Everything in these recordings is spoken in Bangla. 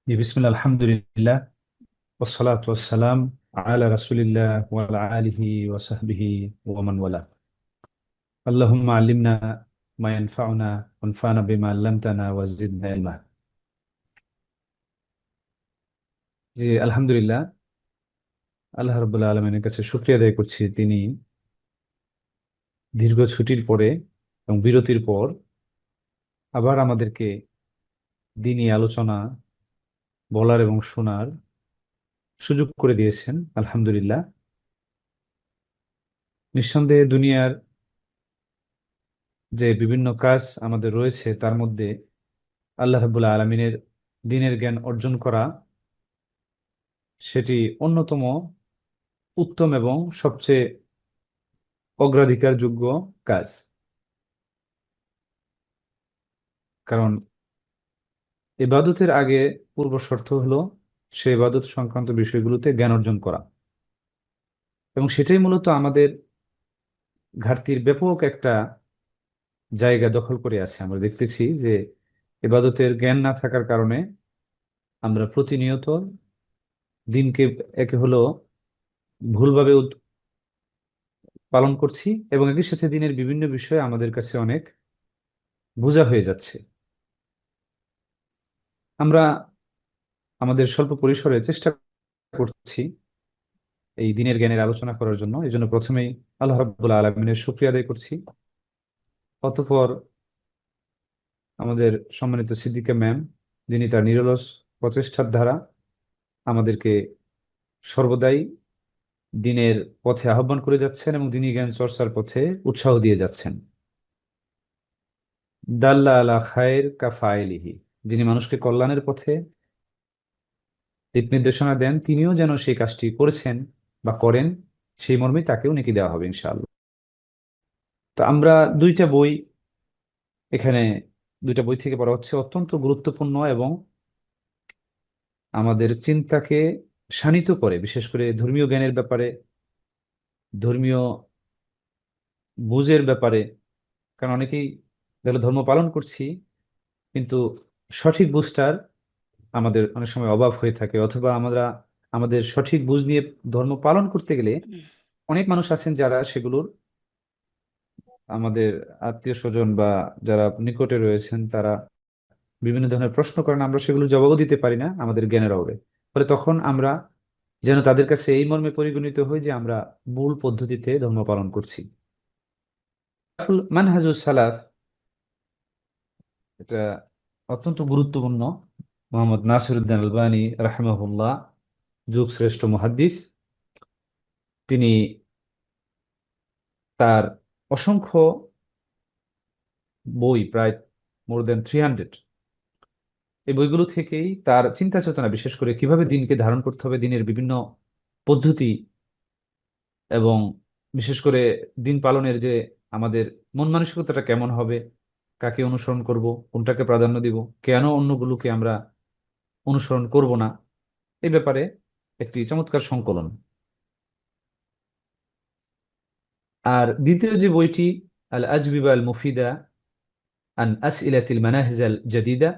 জি, বিসমিল্লাহ, আলহামদুলিল্লাহ, ওয়াসসালাতু ওয়াসসালাম আলা রাসূলিল্লাহ ওয়া আলা আলিহি ওয়া সাহবিহি ওয়া মান ওয়ালা। আল্লাহুম্মা আল্লিমনা মা ইয়ানফাউনা ওয়ানফা'না বিমা আল্লামতানা ওয়া জিদনা ইলমা। জি, আলহামদুলিল্লাহ, আল্লাহ রাব্বুল আলামিনের কাছে শুকরিয়া আদায় করছি। তিনি দীর্ঘ ছুটির পরে এবং বিরতির পর আবার আমাদেরকে দ্বীনি আলোচনা বলার এবং শোনার সুযোগ করে দিয়েছেন। আলহামদুলিল্লাহ। নিঃসন্দেহে দুনিয়ার যে বিভিন্ন কাজ আমাদের রয়েছে তার মধ্যে আল্লাহ রাব্বুল আলমিনের দ্বীনের জ্ঞান অর্জন করা সেটি অন্যতম উত্তম এবং সবচেয়ে অগ্রাধিকারযোগ্য কাজ। কারণ ইবাদতের আগে পূর্ব শর্ত হলো সে ইবাদত সংক্রান্ত বিষয়গুলোতে জ্ঞান অর্জন করা, এবং সেটাই মূলত আমাদের ঘাটতির ব্যাপক একটা জায়গা দখল করে আছে। আমরা দেখতেছি যে ইবাদতের জ্ঞান না থাকার কারণে আমরা প্রতিনিয়ত দিনকে একে হলো ভুলভাবে পালন করছি, এবং একই সাথে দিনের বিভিন্ন বিষয় আমাদের কাছে অনেক বোঝা হয়ে যাচ্ছে। আমরা আমাদের স্বল্প পরিসরে চেষ্টা করছি এই দিনের জ্ঞানের আলোচনা করার জন্য। এই জন্য প্রথমেই আল্লাহ রাব্বুল আলমিনের শুকরিয়া আদায় করছি। অতঃপর আমাদের সম্মানিত সিদ্দিকা ম্যাম, যিনি তার নিরলস প্রচেষ্টার দ্বারা আমাদেরকে সর্বদাই দিনের পথে আহ্বান করে যাচ্ছেন এবং দিনী জ্ঞান চর্চার পথে উৎসাহ দিয়ে যাচ্ছেন। দাল্লা আলা খায়ের কা ফাইলিহি, যিনি মানুষকে কল্যাণের পথে দিক নির্দেশনা দেন, তিনিও যেন সেই কাজটি করেছেন বা করেন, সেই মর্মে তাকেও নেকি দেওয়া হবে ইনশাআল্লাহ। তো আমরা দুইটা বই এখানে দুইটা বই থেকে পড়া হচ্ছে, অত্যন্ত গুরুত্বপূর্ণ এবং আমাদের চিন্তাকে শানিত করে, বিশেষ করে ধর্মীয় জ্ঞানের ব্যাপারে, ধর্মীয় বুঝের ব্যাপারে। কারণ অনেকেই দেখলো ধর্ম পালন করছি, কিন্তু সঠিক বুঝটার আমাদের অনেক সময় অভাব হয়ে থাকে, অথবা আমরা আমাদের সঠিক বুঝ নিয়ে ধর্ম পালন করতে গেলে অনেক মানুষ আছেন যারা সেগুলোর, আমাদের আত্মীয় স্বজন বা যারা নিকটে রয়েছেন তারা বিভিন্ন ধরনের প্রশ্ন করেন, আমরা সেগুলো জবাবও দিতে পারি না আমাদের জ্ঞানের অভাবে। ফলে তখন আমরা যেন তাদের কাছে এই মর্মে পরিগণিত হই যে আমরা ভুল পদ্ধতিতে ধর্ম পালন করছি। মানহাজুস সালাফ, এটা অত্যন্ত গুরুত্বপূর্ণ। মোহাম্মদ নাসিরউদ্দিন আলবানী রাহিমাহুল্লাহ, যুগ শ্রেষ্ঠ মুহাদ্দিস, তিনি তার অসংখ্য বই, প্রায় মোর দেন 300, এই বইগুলো থেকেই তার চিন্তা চেতনা, বিশেষ করে কিভাবে দিনকে ধারণ করতে হবে, দিনের বিভিন্ন পদ্ধতি, এবং বিশেষ করে দিন পালনের যে আমাদের মন মানসিকতাটা কেমন হবে, কাকে অনুসরণ করব, কোনটাকে প্রাধান্য দিব, কেন অন্যগুলোকে আমরা অনুসরণ করব না, এই ব্যাপারে একটি চমৎকার সংকলন। আর দ্বিতীয় যে বইটি, আল আজবিবা আল মুফিদা আন আসইলাতিল মানাহিজ আল জাদিদা,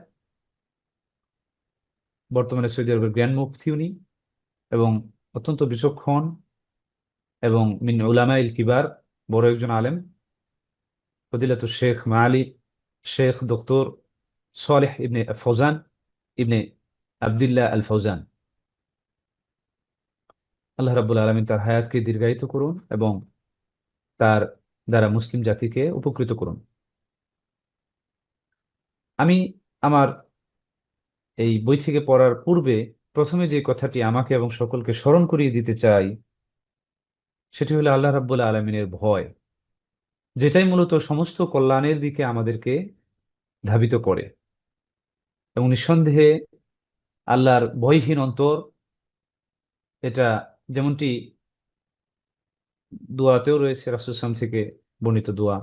বর্তমানে সৌদি আরবের গ্র্যান্ড মুফতি উনি, এবং অত্যন্ত বিচক্ষণ এবং মিন উলামাইল কিবার, বড় একজন আলেম, ফদিলাতুল শেখ মাআলি শেখ ডক্টর সালেহ ইবনে ফৌজান ইবনে আব্দুল্লাহ আল ফৌজান। আল্লাহ রাব্বুল আলামিন তার হায়াতকে দীর্ঘায়িত করুন এবং তার দ্বারা মুসলিম জাতিকে উপকৃত করুন। আমি আমার এই বই থেকে পড়ার পূর্বে প্রথমে যে কথাটি আমাকে এবং সকলকে স্মরণ করিয়ে দিতে চাই, সেটি হলো আল্লাহ রাব্বুল আলামিনের ভয়, যেটাই মূলত সমস্ত কল্যাণের দিকে আমাদেরকে ধাবিত করে। এবং নিঃসন্দেহে আল্লাহর ভয়হীন অন্তর, এটা যেমনটি দোয়াতেও রয়েছে, রাসূল সাল্লাল্লাহু আলাইহি ওয়াসাল্লাম থেকে বর্ণিত দোয়া,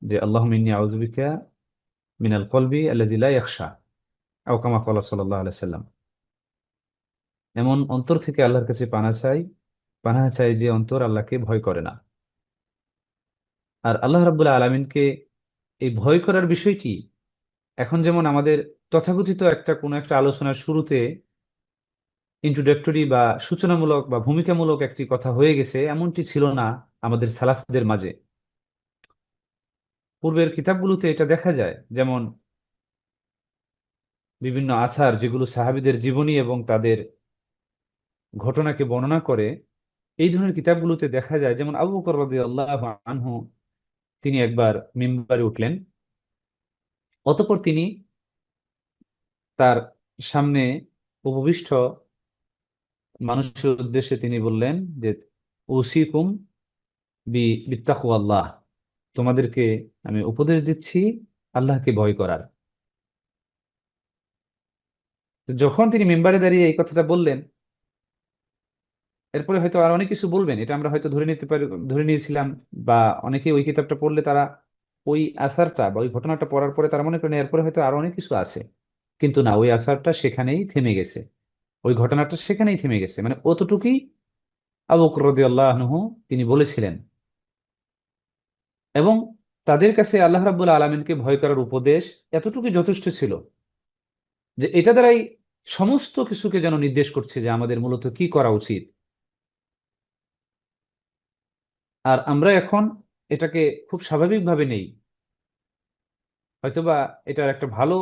যে আল্লাহুম্মা ইন্নী আউযু বিকা মিনাল কলবি আল্লাযী লা ইয়াখশা, আও কামা ক্বালা সাল্লাল্লাহু আলাইহি ওয়াসাল্লাম। এমন অন্তর থেকে আল্লাহর কাছে পানাহ চাই যে অন্তর আল্লাহকে ভয় করে না। আর আল্লাহ রাব্বুল আলামিনকে এই ভয় করার বিষয়টি এখন যেমন আমাদের তথাকথিত কোনো একটা আলোচনার শুরুতে ইন্ট্রোডাক্টরি বা সূচনামূলক বা ভূমিকামূলক একটি কথা হয়ে গেছে, এমনটি ছিল না আমাদের সালাফদের মাঝে। পূর্বের কিতাবগুলোতে এটা দেখা যায়, যেমন বিভিন্ন আসার যেগুলো সাহাবীদের জীবনী এবং তাদের ঘটনাকে বর্ণনা করে, এই ধরনের কিতাবগুলোতে দেখা যায়, যেমন আবু বকর রাদিয়াল্লাহু আনহু তিনি একবার মিম্বারে উঠলেন। অতঃপর তিনি তার সামনে উপবিষ্ট মানুষের উদ্দেশ্যে তিনি বললেন যে, উসিকুম বিত্তাকওয়াল্লাহ, তোমাদেরকে আমি উপদেশ দিচ্ছি আল্লাহকে ভয় করার। তো যখন তিনি মেম্বারে দাঁড়িয়ে এই কথাটা বললেন, এরপরে হয়তো আর অনেক কিছু বলবেন, এটা আমরা হয়তো ধরে নিতে পারি, ধরে নিয়েছিলাম, বা অনেকে ওই কিতাবটা পড়লে তারা ওই আসারটা বা ওই ঘটনাটা পড়ার পরে তারা মনে করেন এরপরে হয়তো আরো অনেক কিছু আছে। কিন্তু না, ওই আসারটা সেখানেই থেমে গেছে, ওই ঘটনাটা সেখানেই থেমে গেছে, মানে অতটুকুই আবু বকর রাদিয়াল্লাহু আনহু তিনি বলেছিলেন। এবং তাদের কাছে আল্লাহ রাব্বুল আলামিনকে ভয় করার উপদেশ এতটুকু যথেষ্ট ছিল যে এটা দ্বারাই সমস্ত কিছুকে যেন নির্দেশ করছে যে আমাদের মূলত কি করা উচিত। আর আমরা এখন এটাকে খুব স্বাভাবিকভাবে নেই। হয়তোবা এটার একটা ভালো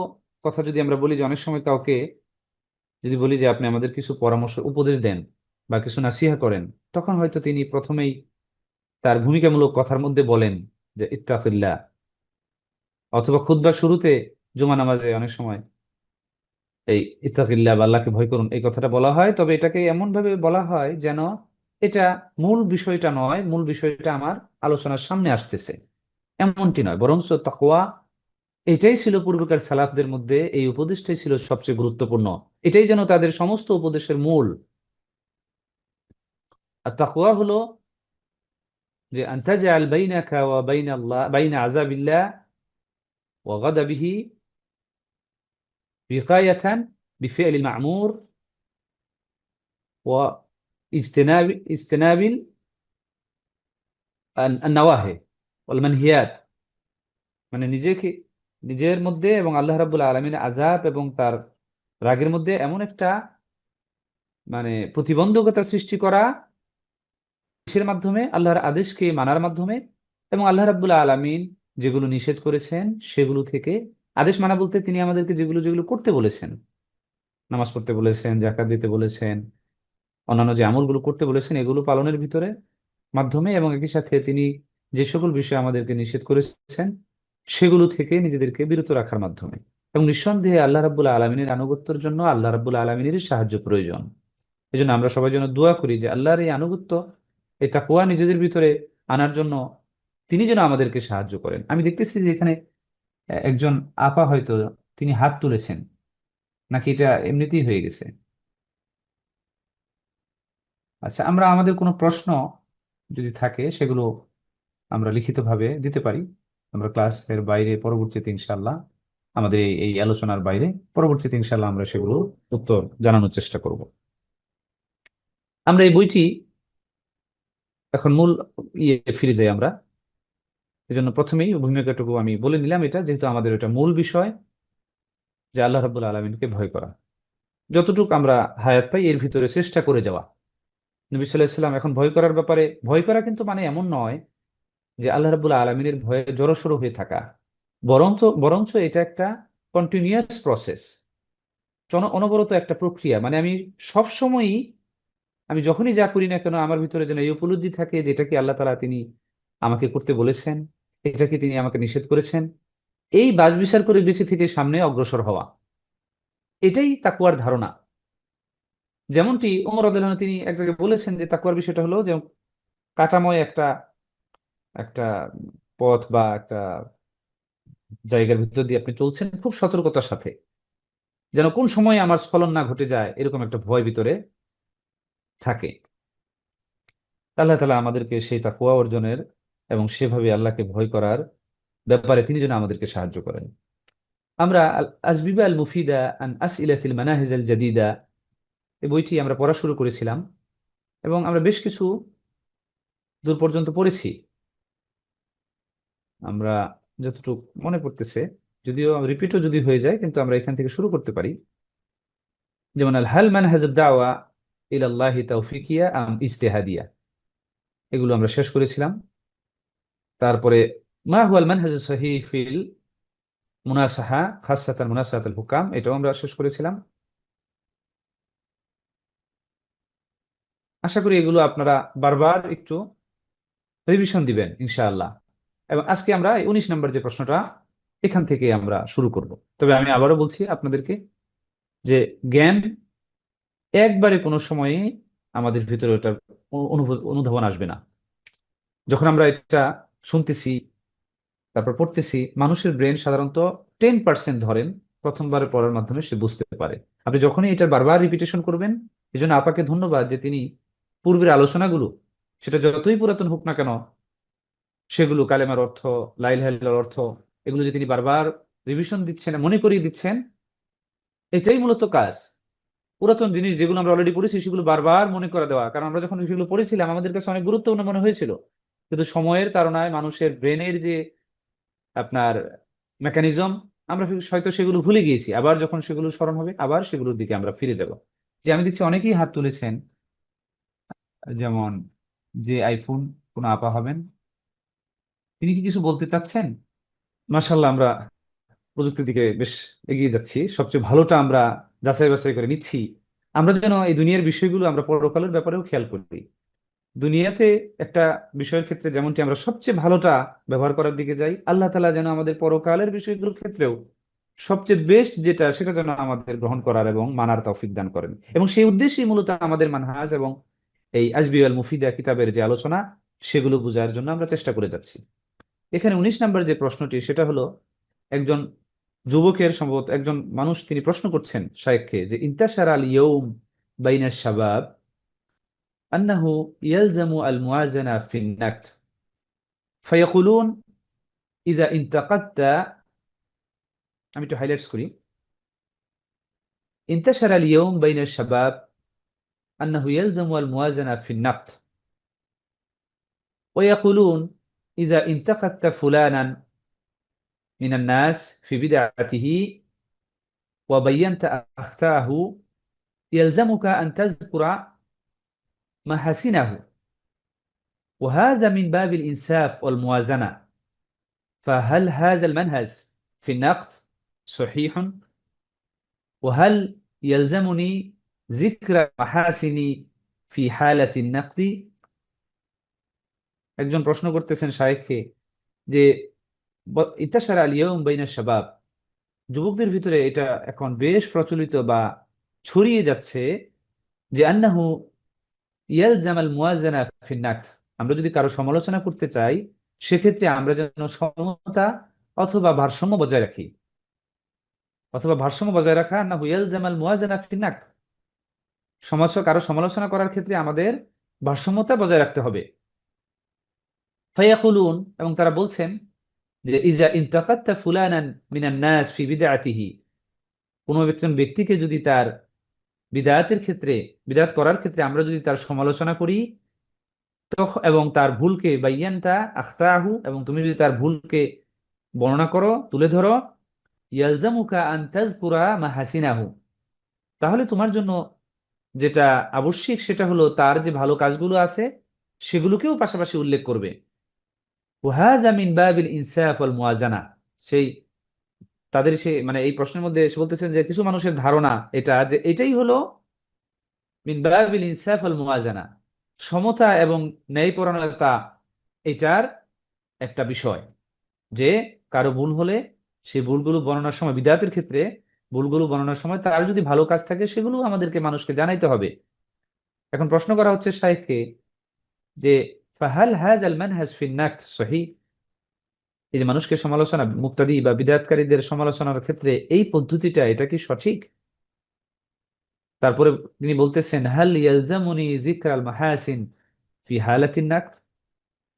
কথা যদি আমরা বলি, যে অনেক সময় কাউকে যদি বলি যে আপনি আমাদের কিছু পরামর্শ উপদেশ দেন বা কিছু নাসিহা করেন, তখন হয়তো তিনি প্রথমেই তার ভূমিকামূলক কথার মধ্যে বলেন যে ইত্তাকিল্লাহ, অথবা খুতবার শুরুতে জুমা নামাজে অনেক সময় এই ইত্তাকিল্লাহ বা আল্লাহকে ভয় করুন এই কথাটা বলা হয়। তবে এটাকে এমন ভাবে বলা হয় যেন এটা মূল বিষয়টা নয়, মূল বিষয়টা আমার আলোচনার সামনে আসতেছে, এমনটি নয়। বরঞ্চ তাকওয়া, এটাই ছিল পূর্বেকার সালাফদের মধ্যে, এই উপদেশটাই ছিল সবচেয়ে গুরুত্বপূর্ণ, এটাই যেন তাদের সমস্ত উপদেশের মূল। আর তাকওয়া হলো যে আনতাজআল বাইনাকা ওয়া বাইনা আল্লাহ বাইনা আযাবিল্লাহ ওয়া গাদাবিহি বিকায়াতান বিফি'লিল মা'মুর ওয়া ইজতিনাবিল আন-নাওয়াহি ওয়াল মানহিয়াত। মানে নিজেকে, নিজের মধ্যে এবং আল্লাহ রাব্বুল আলামিনের আযাব এবং তার রাগের মধ্যে এমন একটা মানে প্রতিবন্ধকতা সৃষ্টি করা, কিসের মাধ্যমে? আল্লাহর আদেশকে মানার মাধ্যমে, এবং আল্লাহ রাব্বুল আলামিন যেগুলো নিষেধ করেছেন সেগুলো থেকে। আদেশ মানা বলতে তিনি আমাদেরকে যেগুলো যেগুলো করতে বলেছেন, নামাজ পড়তে বলেছেন, যাকাত দিতে বলেছেন, অন্যান্য যে আমলগুলো করতে বলেছেন, এগুলো পালনের ভিতরে মাধ্যমে, এবং একই সাথে তিনি যে সকল বিষয়ে আমাদেরকে নিষেধ করেছেন সেগুলো থেকে নিজেদেরকে বিরত রাখার মাধ্যমে। এবং নিঃসন্দেহে আল্লাহ রাব্বুল আলমিনের আনুগত্যের জন্য আল্লাহ রাব্বুল আলমিনেরই সাহায্য প্রয়োজন। এই জন্য আমরা সবাই যেন দোয়া করি যে আল্লাহর এই আনুগত্য, এই তাকওয়া নিজেদের ভিতরে আনার জন্য তিনি যেন আমাদেরকে সাহায্য করেন। আমি দেখতেছি যে এখানে একজন আপা হয়তো তিনি হাত তুলেছেন, নাকি এটা এমনিতেই হয়ে গেছে? আচ্ছা, আমরা আমাদের কোনো প্রশ্ন যদি থাকে সেগুলো আমরা লিখিতভাবে দিতে পারি। আমরা ক্লাসের বাইরে পরবর্তীতে ইনশাল্লাহ, আমাদের এই আলোচনার বাইরে পরবর্তীতে ইনশাল্লাহ আমরা সেগুলো উত্তর জানানোর চেষ্টা করব। আমরা এই বইটি এখন মূল ফিরে যাই আমরা। এই জন্য প্রথমেই ভূমিকাটুকু আমি বলে নিলাম, এটা যেহেতু আমাদের এটা মূল বিষয় যে আল্লাহ রাব্বুল আলমিনকে ভয় করা, যতটুকু আমরা হায়াত পাই এর ভিতরে চেষ্টা করে যাওয়া। নবী সাল্লাল্লাহু আলাইহি সাল্লাম এখন ভয় করার ব্যাপারে, ভয় করা কিন্তু মানে এমন নয় যে আল্লাহ রাব্বুল আলমিনের ভয়ে জড়সড় হয়ে থাকা, বরঞ্চ বরঞ্চ এটা একটা কন্টিনিউয়াস প্রসেস, অনবরত একটা প্রক্রিয়া। মানে আমি সব সময়ই, আমি যখনই যা করি না কেন আমার ভিতরে যেন এই উপলব্ধি থাকে যে এটা কি আল্লাহ তাআলা তিনি আমাকে করতে বলেছেন, এটা কি তিনি আমাকে নিষেধ করেছেন, এই বাছবিচার করে বেঁচে থেকে সামনে অগ্রসর হওয়া, এটাই তাকওয়ার ধারণা। যেমনটি ওমর রাদিয়াল্লাহু আনহু তিনি এক জায়গায় বলেছেন যে তাকওয়ার বিষয়টা হলো যে কাঁটাময় একটা একটা পথ বা একটা জায়গার ভিতর দিয়ে আপনি চলছেন খুব সতর্কতার সাথে, যেন কোন সময় আমার স্খলন না ঘটে যায়, এরকম একটা ভয় ভিতরে থাকে। আল্লাহ তাআলা আমাদেরকে সেই তাকওয়া অর্জনের এবং সেভাবে আল্লাহকে ভয় করার ব্যাপারে তিনি যেন আমাদেরকে সাহায্য করেন। আমরা আল আসবিবা আল মুফিদা আন আসইলাতিল মানাহিজ আল জাদিদা, এই বইটি আমরা পড়া শুরু করেছিলাম এবং আমরা বেশ কিছু দূর পর্যন্ত পড়েছি। আমরা যতটুকু মনে পড়তেছে যদিও রিপিটও যদি হয়ে যায়, কিন্তু আমরা এখান থেকে শুরু করতে পারি। যেমন আল হাল মানহাজ দাওয়া ইলাল্লাহি তাওফিকিয়া আম ইজতিহাদিয়া, এগুলো আমরা শেষ করেছিলাম। তারপরে মা হুয়াল মানহাজ সহিহ ফিল মুনাসাহা খাসসাতান মুনাসাহাতুল হুকাম, এটাও আমরা শেষ করেছিলাম। আশা করি এগুলো আপনারা বারবার একটু রিভিশন দিবেন ইনশাআল্লাহ। এবং আজকে আমরা এই 19 নম্বর যে প্রশ্নটা, এখান থেকে আমরা শুরু করব। তবে আমি আবারও বলছি আপনাদেরকে যে জ্ঞান একবারে কোনো সময়ে আমাদের ভিতরে ওটার অনুধাবন আসবে না। যখন আমরা এটা শুনতেছি, তারপর পড়তেছি, মানুষের ব্রেন সাধারণত 10% ধরেন প্রথমবার পড়ার মাধ্যমে সে বুঝতে পারে। আপনি যখনই এটা বারবার রিপিটেশন করবেন, এই জন্য আপাকে ধন্যবাদ যে তিনি পূর্বের আলোচনাগুলো, সেটা যতই পুরাতন হোক না কেন, সেগুলো কালেমার অর্থ, লা ইলাহা ইল্লাল্লাহর অর্থ, এগুলো যে তিনি বারবার রিভিশন দিচ্ছেন, মনে করিয়ে দিচ্ছেন, এটাই মূলত কাজ। পুরাতন জিনিস যেগুলো আমরা অলরেডি পড়েছি সেগুলো বারবার মনে করে দেওয়া, কারণ আমরা যখন সেগুলো পড়েছিলাম আমাদের কাছে অনেক গুরুত্বপূর্ণ মনে হয়েছিল, কিন্তু সময়ের তাড়নায় মানুষের ব্রেনের যে আপনার মেকানিজম, আমরা হয়তো সেগুলো ভুলে গিয়েছি। আবার যখন সেগুলো স্মরণ হবে আবার সেগুলোর দিকে আমরা ফিরে যাব। যে আমি দেখছি অনেকেই হাত তুলেছেন, যেমন যে আইফোন কোন আপা হবেন, তিনি কি কিছু বলতে চাচ্ছেন? মাশাল্লাহ, আমরা প্রযুক্তির দিকে বেশ এগিয়ে যাচ্ছি, সবচেয়ে ভালোটা আমরা যাচাই বাছাই করে নিচ্ছি। আমরা যেন এই দুনিয়ার বিষয়গুলো আমরা পরকালের ব্যাপারেও খেয়াল করি। দুনিয়াতে একটা বিষয়ের ক্ষেত্রে যেমনটি আমরা সবচেয়ে ভালোটা ব্যবহার করার দিকে যাই, আল্লাহ তাআলা যেন আমাদের পরকালের বিষয়গুলোর ক্ষেত্রেও সবচেয়ে বেস্ট যেটা, সেটা যেন আমাদের গ্রহণ করার এবং মানার তৌফিক দান করেন। এবং সেই উদ্দেশ্যেই মূলত আমাদের মানহাজ এবং এই আজবি আল মুফিদা কিতাবের যে আলোচনা, সেগুলো বোঝার জন্য আমরা চেষ্টা করে যাচ্ছি। এখানে 19 নম্বর যে প্রশ্নটি, সেটা হলো একজন যুবকের, সম্ভবত একজন মানুষ, তিনি প্রশ্ন করছেন শায়েখকে যে ইন্তাশার আল ইয়ৌম বাইনা শাবাব أنه يلزم الموازنة في النقد، فيقولون إذا انتقدت، আমি একটু হাইলাইটস করি, انتشر اليوم بين الشباب أنه يلزم الموازنة في النقد، ويقولون إذا انتقدت فلانا من الناس في بدعته وبينت أخطاءه يلزمك أن تذكر محاسنه، وهذا من باب الإنصاف والموازنة. فهل هذا المنهج في النقد صحيح؟ وهل يلزمني ذكر محاسني في حالة النقد؟ একজন প্রশ্ন করতেছেন শায়েখকে যে ইত্তাশারা আল ইয়াউম বাইনা শাবাব, যুবকদের ভিতরে এটা এখন বেশ প্রচলিত বা ছড়িয়ে যাচ্ছে যে আন্নাহু ইয়ালজাম আল মুওয়াজানা ফিন নাকদ, আমরা যদি কারো সমালোচনা করতে চাই সেক্ষেত্রে আমরা যেন সমতা অথবা ভারসাম্য বজায় রাখি। অথবা ভারসাম্য বজায় রাখা, আন্নাহু ইয়ালজাম আল মুওয়াজানা ফিন নাকদ, কারো সমালোচনা করার ক্ষেত্রে আমাদের ভারসাম্যতা বজায় রাখতে হবে। ফায়াকুলুন, এবং তারা বলছেন যে ইজা ইনতাকাত্তা ফুলানান মিনান নাস ফি বিদআতিহি, কোনো একজন ব্যক্তিকে যদি তার বিদআতের ক্ষেত্রে, বিদআত করার ক্ষেত্রে আমরা যদি তার সমালোচনা করি, এবং তার ভুলকে বাইয়ান্তা আখতাহু, এবং তুমি যদি তার ভুলকে বর্ণনা করো, তুলে ধরো, ইয়ালজামুকা আন তাযকুরা মাহাসিনাহু, তাহলে তোমার জন্য যেটা আবশ্যিক সেটা হলো তার যে ভালো কাজগুলো আছে সেগুলোকেও পাশাপাশি উল্লেখ করবে। ওয়াহাযা মিন বাবিল ইনসাফ ওয়াল মুওয়াজানা, সেই তাদের সে মানে এই প্রশ্নের মধ্যে সে বলতেছেন যে কিছু মানুষের ধারণা এটা, যে এটাই হলো মিন বাবিল ইনসাফ ওয়াল মুওয়াজানা, সমতা এবং ন্যায়পরায়ণতা, এটার একটা বিষয়, যে কারো ভুল হলে সেই ভুলগুলো বর্ণনার সময়, বিদআতের ক্ষেত্রে ভুলগুলো বর্ণনার সময় তার যদি ভালো কাজ থাকে সেগুলো আমাদেরকে মানুষকে জানাইতে হবে। এখন প্রশ্ন করা হচ্ছে শাইখকে যে ফাহাল হাযাল মানহাজ ফিন নাকদ সহিহ, এই যে মানুষকে সমালোচনা, মুক্তাদি বা বিদআতকারীদের সমালোচনার ক্ষেত্রে এই পদ্ধতিটা, এটা কি সঠিক? তারপরে তিনি বলতেছেন হাল ইয়ালজামুনি যিকরাল মাহাসিন ফি হালাতিন নাকদ,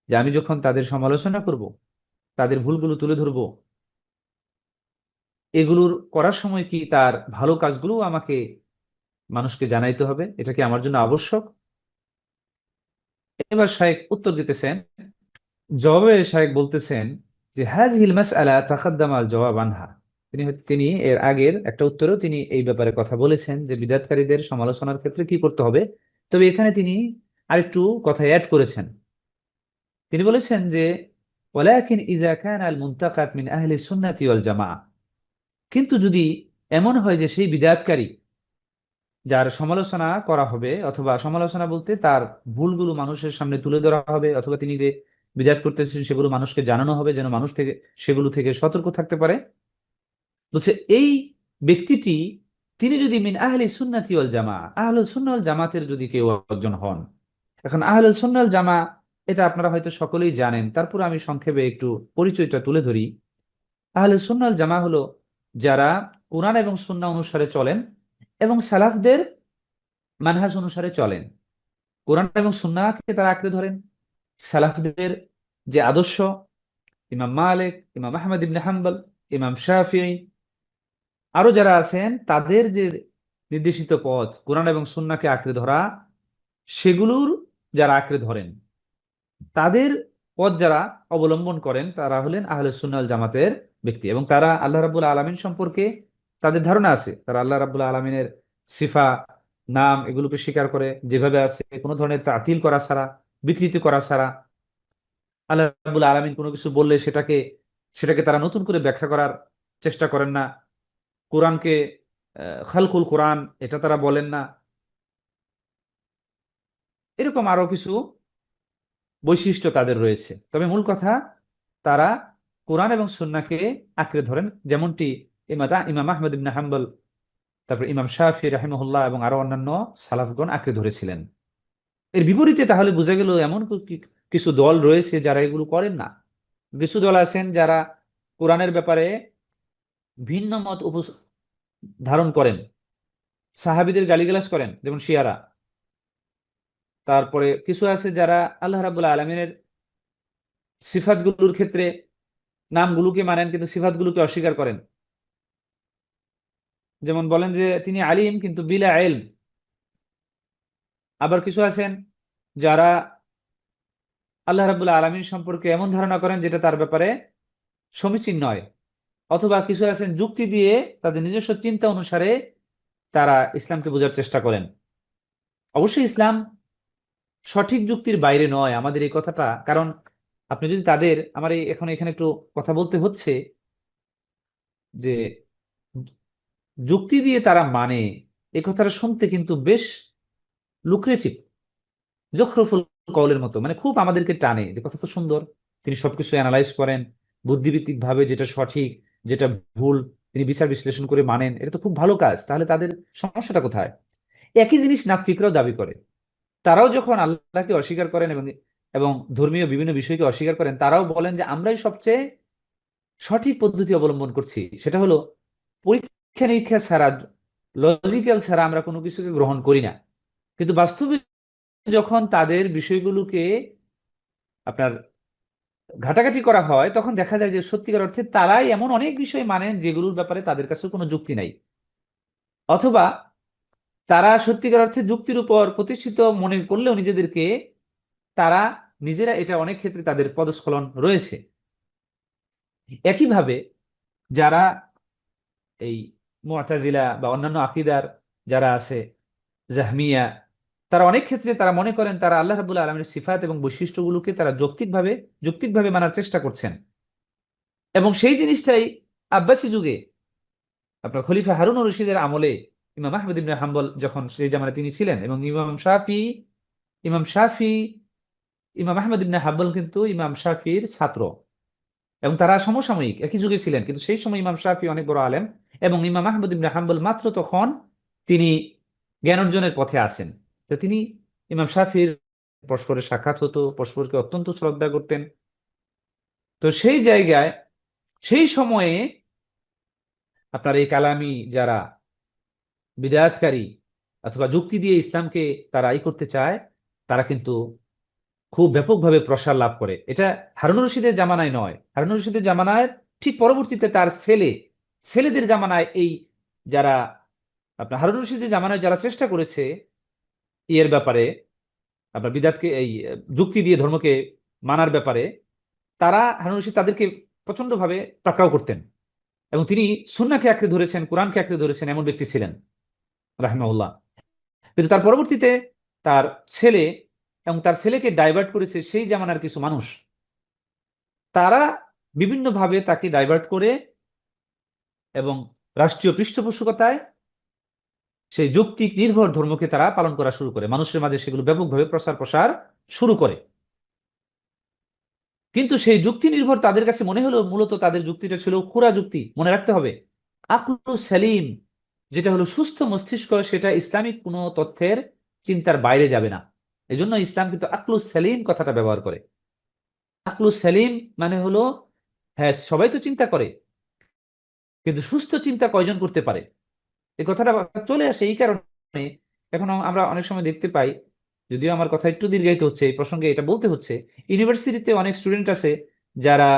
যে আমি যখন তাদের সমালোচনা করব, তাদের ভুলগুলো তুলে ধরব, এগুলোর করার সময় কি তার ভালো কাজগুলো আমাকে মানুষকে জানাইতে হবে? এটা কি আমার জন্য আবশ্যক? এবার শাইখ উত্তর দিতেছেন, জবাবে শাইখ বলতেছেন যে হাযিহিল মাসআলা তাকাদ্দামা আল জওয়াব আনহা, তিনি তিনি এর আগের একটা উত্তরেও তিনি এই ব্যাপারে কথা বলেছেন যে বিদআতকারীদের সমালোচনার ক্ষেত্রে কি করতে হবে। তবে এখানে তিনি আরেকটু কথা অ্যাড করেছেন। তিনি বলেছেন যে ওয়ালাকিন ইযা কানা আল মুনতাকাদ মিন আহলি সুন্নাতি ওয়াল জামাআহ, কিন্তু যদি এমন হয় যে সেই বিদআতকারী যার সমালোচনা করা হবে, অথবা সমালোচনা বলতে তার ভুলগুলো মানুষের সামনে তুলে ধরা হবে, অথবা তিনি যে বিদআত করতেছেন সেগুলো মানুষকে জানানো হবে যেন মানুষ থেকে সেগুলো থেকে সতর্ক থাকতে পারে। বলছে এই ব্যক্তিটি, তিনি যদি মিন আহলি সুন্নাতি ওয়াল জামা, আহলুল সুন্নাহ ওয়াল জামাতের যদি কেউ একজন হন। এখন আহলুল সুন্নাহ ওয়াল জামা এটা আপনারা হয়তো সকলেই জানেন, তারপর আমি সংক্ষেপে একটু পরিচয়টা তুলে ধরি। আহলুল সুন্নাহ ওয়াল জামা হলো যারা কোরআন এবং সুন্নাহ অনুসারে চলেন এবং সালাফদের মানহাজ অনুসারে চলেন। কোরআন এবং সুন্নাহকে তারা আঁকড়ে ধরেন। সালাফদের যে আদর্শ, ইমাম মালিক, ইমাম আহমদ ইবনে হাম্বল, ইমাম শাফিঈ, আরো যারা আছেন তাদের যে নির্দেশিত পথ কোরআন এবং সুন্নাহকে আঁকড়ে ধরা, সেগুলোর যারা আঁকড়ে ধরেন, তাদের পথ যারা অবলম্বন করেন তারা হলেন আহলে সুন্নাহ ওয়াল জামাতের ব্যক্তি। এবং তারা আল্লাহ রাব্বুল আলামিন সম্পর্কে তাদের ধারণা আছে, তারা আল্লাহ রাব্বুল আলামিনের সিফা, নাম এগুলোকে স্বীকার করে যেভাবে আছে, কোনো ধরনের তাতিল করা ছাড়া, বিকৃতি করা ছাড়া। আল্লাহ রাব্বুল আলামিন কোনো কিছু বললে সেটাকে সেটাকে তারা নতুন করে ব্যাখ্যা করার চেষ্টা করেন না। কোরআনকে খালকুল কোরআন এটা তারা বলেন না। এরকম আরো কিছু বৈশিষ্ট্য তাদের রয়েছে। তবে মূল কথা, তারা কোরআন এবং সুন্নাহকে আঁকড়ে ধরেন, যেমনটি ইমাম আহমদ ইবনে হাম্বল, তারপর ইমাম শাফি রাহিমাহুল্লাহ এবং আরো অন্যান্য সালাফগণ আঁকড়ে ধরেছিলেন। এর বিপরীতে তাহলে বোঝা গেল এমন কিছু দল রয়েছে যারা এগুলো করেন না। কিছু দল আছেন যারা কোরআনের ব্যাপারে ভিন্ন মত ধারণ করেন, সাহাবীদের গালিগালাজ করেন, যেমন শিয়ারা। তারপরে কিছু আছে যারা আল্লাহ রাব্বুল আলামিনের সিফাতগুলোর ক্ষেত্রে নামগুলোকে মানেন কিন্তু সিফাতগুলোকে অস্বীকার করেন, যেমন বলেন যে তিনি আলিম কিন্তু বিলা ইলম। আবার কিছু আছেন যারা আল্লাহ রাব্বুল আলামিন সম্পর্কে এমন ধারণা করেন যেটা তার ব্যাপারে সমীচীন নয়। অথবা কিছু আছেন যুক্তি দিয়ে তাদের নিজস্ব চিন্তা অনুসারে তারা ইসলামকে বোঝার চেষ্টা করেন। অবশ্যই ইসলাম সঠিক যুক্তির বাইরে নয়, আমাদের এই কথাটা। কারণ আপনি যদি তাদের, আমার এখন এখানে একটু কথা বলতে হচ্ছে যে যুক্তি দিয়ে তারা মানে, এই কথাটা শুনতে কিন্তু বেশ লুক্রেটিভ, জখরফুল কওলের মতো, মানে খুব আমাদেরকে টানে যে কথা তো সুন্দর, তিনি সবকিছু অ্যানালাইজ করেন বুদ্ধিভিত্তিক ভাবে, যেটা সঠিক যেটা ভুল তিনি বিচার বিশ্লেষণ করে মানেন, এটা তো খুব ভালো কাজ। তাহলে তাদের সমস্যাটা কোথায়? একই জিনিস নাস্তিকরাও দাবি করে। তারাও যখন আল্লাহকে অস্বীকার করেন এবং এবং ধর্মীয় বিভিন্ন বিষয়কে অস্বীকার করেন, তারাও বলেন যে আমরাই সবচেয়ে সঠিক পদ্ধতি অবলম্বন করছি, সেটা হলো পরীক্ষা নিরীক্ষা ছাড়া, লজিক্যাল ছাড়া আমরা কোনো কিছুকে গ্রহণ করি না। কিন্তু বাস্তবে যখন তাদের বিষয়গুলোকে আপনার ঘাটাঘাটি করা হয়, তখন দেখা যায় যে সত্যিকার অর্থে তারাই এমন অনেক বিষয় মানেন যেগুলোর ব্যাপারে তাদের কাছে কোনো যুক্তি নাই, অথবা তারা সত্যিকার অর্থে যুক্তির উপর প্রতিষ্ঠিত মনে করলেও নিজেদেরকে, তারা নিজেরা এটা অনেক ক্ষেত্রে তাদের পদস্খলন রয়েছে। একইভাবে যারা এই মুআতাজিলা বা অন্যান্য আকীদার যারা আছে, জাহমিয়া, তারা অনেক ক্ষেত্রে তারা মনে করেন তারা আল্লাহ রাব্বুল আলামিনের সিফাত এবং বৈশিষ্ট্যগুলোকে তারা যৌক্তিকভাবে মানার চেষ্টা করছেন। এবং সেই জিনিসটাই আব্বাসী যুগে আপনার খলিফা হারুন রশিদের আমলে ইমাম আহমদ ইবনে হাম্বল যখন সেই জামানায় তিনি ছিলেন, এবং ইমাম শাফি ইমাম আহমদ ইবনে হাম্বল কিন্তু ইমাম শাফির ছাত্র, এবং তারা সমসাময়িক একই যুগে ছিলেন। কিন্তু সেই সময় ইমাম শাফি অনেক বড় আলেম এবং ইমাম আহমদ ইবনে হাম্বল মাত্র তখন তিনি জ্ঞান অর্জনের পথে আছেন। তো তিনি ইমাম শাফির পরস্পরের সাক্ষাৎ হতো, পরস্পরকে অত্যন্ত শ্রদ্ধা করতেন। তো সেই জায়গায় সেই সময়ে আপনার এই কালামি যারা বিদআতকারী অথবা যুক্তি দিয়ে ইসলামকে তারা করতে চায়, তারা কিন্তু খুব ব্যাপকভাবে প্রসার লাভ করে। এটা হারুনুর রশিদের জামানায় নয়, হারুনুর রশিদের জামানায় ঠিক পরবর্তীতে তার ছেলেদের জামানায় এই যারা আপনার হারুনুর রশিদের জামানায় যারা চেষ্টা করেছে এর ব্যাপারে, আপনার বিদাতকে যুক্তি দিয়ে ধর্মকে মানার ব্যাপারে, তারা হারুনুর রশিদ তাদেরকে প্রচন্ড ভাবে পাকড়াও করতেন। এবং তিনি সুন্নাহকে আঁকড়ে ধরেছেন, কোরআনকে আঁকড়ে ধরেছেন, এমন ব্যক্তি ছিলেন রাহিমাহুল্লাহ। কিন্তু তার পরবর্তীতে তার ছেলে এবং তার ছেলেকে ডাইভার্ট করেছে সেই জামানার কিছু মানুষ। তারা বিভিন্নভাবে তাকে ডাইভার্ট করে এবং রাষ্ট্রীয় পৃষ্ঠপোষকতায় সেই যৌক্তিক নির্ভর ধর্মকে তারা পালন করা শুরু করে, মানুষের মাঝে সেগুলো ব্যাপকভাবে প্রচার প্রসার শুরু করে। কিন্তু সেই যুক্তি নির্ভর তাদের কাছে মনে হলো মূলত তাদের যুক্তিটা ছিল খুরা যুক্তি। মনে রাখতে হবে, আকলু সালিম, যেটা হলো সুস্থ মস্তিষ্ক, সেটা ইসলামিক কোনো তথ্যের চিন্তার বাইরে যাবে না। এই জন্য ইসলাম কিন্তু আকলু সালিম কথাটা ব্যবহার করে। আকলু সালিম মানে হলো, হ্যাঁ সবাই তো চিন্তা করে, কিন্তু সুস্থ চিন্তা কয়জন করতে পারে, এই কথাটা চলে আসে এই কারণে। এখন আমরা অনেক সময় দেখতে পাই, যদিও আমার কথা একটু দীর্ঘায়িত হচ্ছে এই প্রসঙ্গে এটা বলতে হচ্ছে, ইউনিভার্সিটিতে অনেক স্টুডেন্ট আছে যারা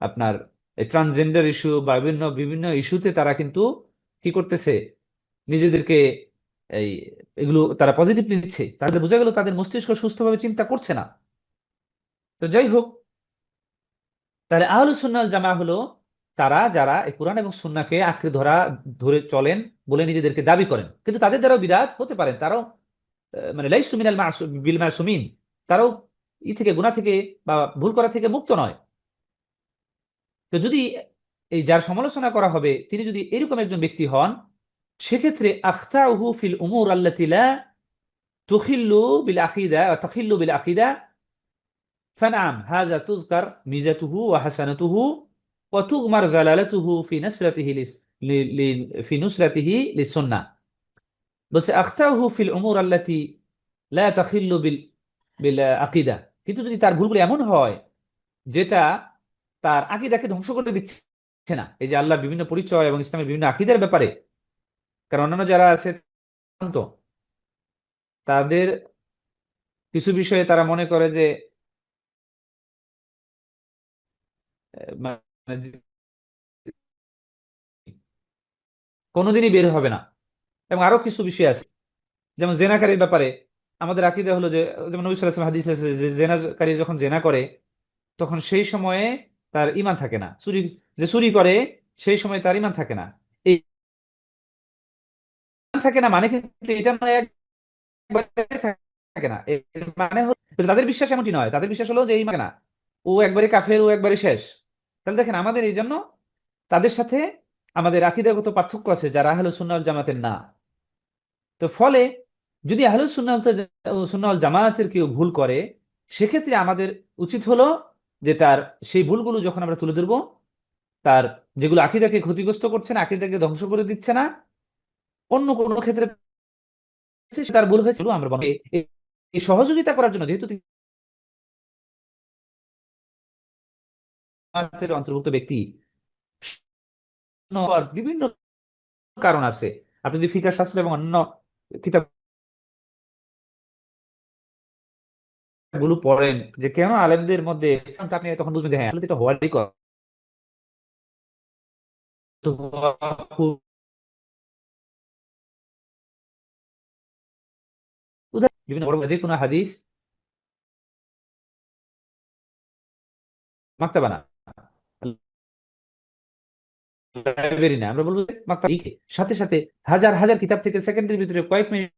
আপনার ট্রান্সজেন্ডার ইস্যু বা বিভিন্ন বিভিন্ন ইস্যুতে তারা কিন্তু কি করতেছে, নিজেদেরকে এই এগুলো তারা পজিটিভলি নিচ্ছে, তাদের বোঝা গেল তাদের মস্তিষ্ক সুস্থভাবে চিন্তা করছে না। তো যাই হোক, তাহলে আহলুস সুন্নাহ ওয়াল জামাআহ হলো তারা যারা এই কোরআন এবং সুন্নাহকে আঁকড়ে ধরে চলেন বলে নিজেদেরকে দাবি করেন, কিন্তু তাদের দ্বারাও বিদআত হতে পারেন। তারাও মানে লাইসু মিনাল বিল মাসুমিন, তারাও থেকে গুনাহ থেকে বা ভুল করা থেকে মুক্ত নয়। তো যদি এই যার সমালোচনা করা হবে তিনি যদি এরকম একজন ব্যক্তি হন, সেক্ষেত্রে আখতাউহু ফিল উমুর আল্লাতী লা তুখিল্লু বিল আকিদা ওয়া তাখিল্লু বিল আকিদা ফানআম হাযা তুযকার মিজাতুহু ওয়া হাসানাতুহু ওয়া তুগমার জালালাতুহু ফি নাসরাতিহি ফি নুসরাতিহি লিসুন্নাহ। বলছে আখতাউহু ফিল উমুর আল্লাতী লা তাখিল্লু বিল বিল আকিদা, কিন্তু যদি তার ভুলগুলো এমন হয় যেটা তার আকীদাকে ধ্বংস করে দিচ্ছে না, এই যে আল্লাহর বিভিন্ন পরিচয় এবং ইসলামের বিভিন্ন আকীদার ব্যাপারে, কারণ অন্যান্য যারা আছে তো তাদের কিছু বিষয়ে তারা মনে করে যে মানে কোনোদিনই বের হবে না। এবং আরো কিছু বিষয় আছে, যেমন জেনাকারীর ব্যাপারে আমাদের আকীদা হলো যে, যেমন নবী সাল্লাল্লাহু আলাইহি ওয়াসাল্লাম হাদিস আছে যে জেনাকারী যখন জেনা করে তখন সেই সময়ে তার ঈমান থাকে না, চুরি করে সেই সময় তার ঈমান থাকে না। এই ঈমান থাকে না মানে কিন্তু এটা মানে একবারে থাকে না, এর মানে হলো তাদের বিশ্বাস এমনটি নয়, তাদের বিশ্বাস হলো যে এই মানে না, ও একবারে কাফের, ও একবারে শেষ। তাহলে দেখেন আমাদের এই জন্য তাদের সাথে আমাদের আকীদাগত পার্থক্য আছে যারা আহলুস সুন্নাহ ওয়াল জামাতের না। তো ফলে যদি আহলুস সুন্নাহ ওয়াল জামাতের কেউ ভুল করে, সেক্ষেত্রে আমাদের উচিত হলো যে তার সেই ভুলগুলো যখন আমরা তুলে ধরবো, তার যেগুলো আকীদাকে ক্ষতিগ্রস্ত করছে না, আকীদাকে ধ্বংস করে দিচ্ছে না, অন্য কোনো ক্ষেত্রে তার ভুল হয়েছে আমরা এই সহযোগিতা করার জন্য, যেহেতু তিনি জামাতের অন্তর্ভুক্ত ব্যক্তি, বিভিন্ন কারণ আছে। আপনি যদি ফিকহ শাস্ত্র এবং অন্য কিতাব গুলো পড়েন যে কেন আলেমদের মধ্যে, আপনি তখন বুঝবেন যে হ্যাঁ আসলে এটা হওয়ারই কথা। বিভিন্ন বড় যে কোনো হাদিস মাক্তাবা না, লাইব্রেরি না, আমরা বলবো যে মাক্তাবা লিখে সাথে সাথে হাজার হাজার কিতাব থেকে সেকেন্ডের ভিতরে কয়েক মিনিট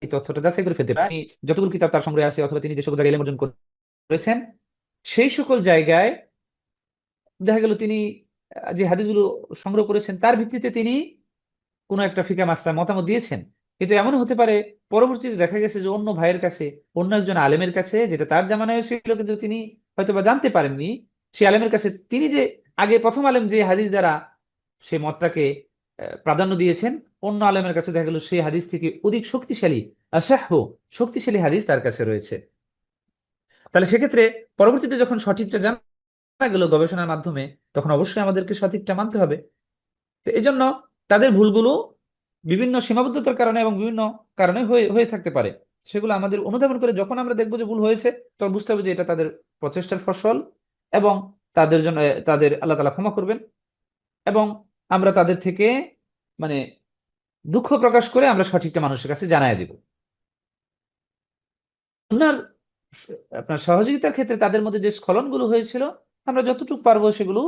এই তথ্যটা যাচাই করে ফেলতে পারেন। যতগুলো কিতাব তার সংগ্রহে আছে অথবা তিনি যে সকল জায়গায় ইলম অর্জন করেছেন, সেই সকল জায়গায় দেখা গেল তিনি যে হাদিসগুলো সংগ্রহ করেছেন তার ভিত্তিতে তিনি কোনো একটা ফিকা মাসলার মতামত দিয়েছেন। কিন্তু এমন হতে পারে পরবর্তীতে দেখা গেছে যে অন্য ভাইয়ের কাছে, অন্য একজন আলেমের কাছে, যেটা তার জামানায় ছিল কিন্তু তিনি হয়তো বা জানতে পারেননি, সেই আলেমের কাছে তিনি যে আগে প্রথম আলেম যে হাদিস দ্বারা সেই মতটাকে প্রাধান্য দিয়েছেন, অন্য আলেমের কাছে দেখা গেল সেই হাদিস থেকে অধিক শক্তিশালী আসাহ্য শক্তিশালী হাদিস তার কাছে রয়েছে। তাহলে সেক্ষেত্রে পরবর্তীতে যখন সঠিকটা জানা গেল গবেষণার মাধ্যমে, তখন অবশ্যই আমাদেরকে সঠিকটা মানতে হবে। তো এই জন্য তাদের ভুলগুলো বিভিন্ন সীমাবদ্ধতার কারণে এবং বিভিন্ন কারণে হয়ে হয়ে থাকতে পারে। সেগুলো আমাদের অনুধাবন করে যখন আমরা দেখবো যে ভুল হয়েছে, তখন বুঝতে হবে যে এটা তাদের প্রচেষ্টার ফসল, এবং তাদের জন্য তাদের আল্লাহ তাআলা ক্ষমা করবেন, এবং আমরা তাদের থেকে মানে দুঃখ প্রকাশ করে আমরা সঠিকটা মানুষের কাছে জানায় দিব। আপনার আপনার সহযোগিতার ক্ষেত্রে তাদের মধ্যে যে স্খলনগুলো হয়েছিল, আমরা যতটুকু পারবো সেগুলো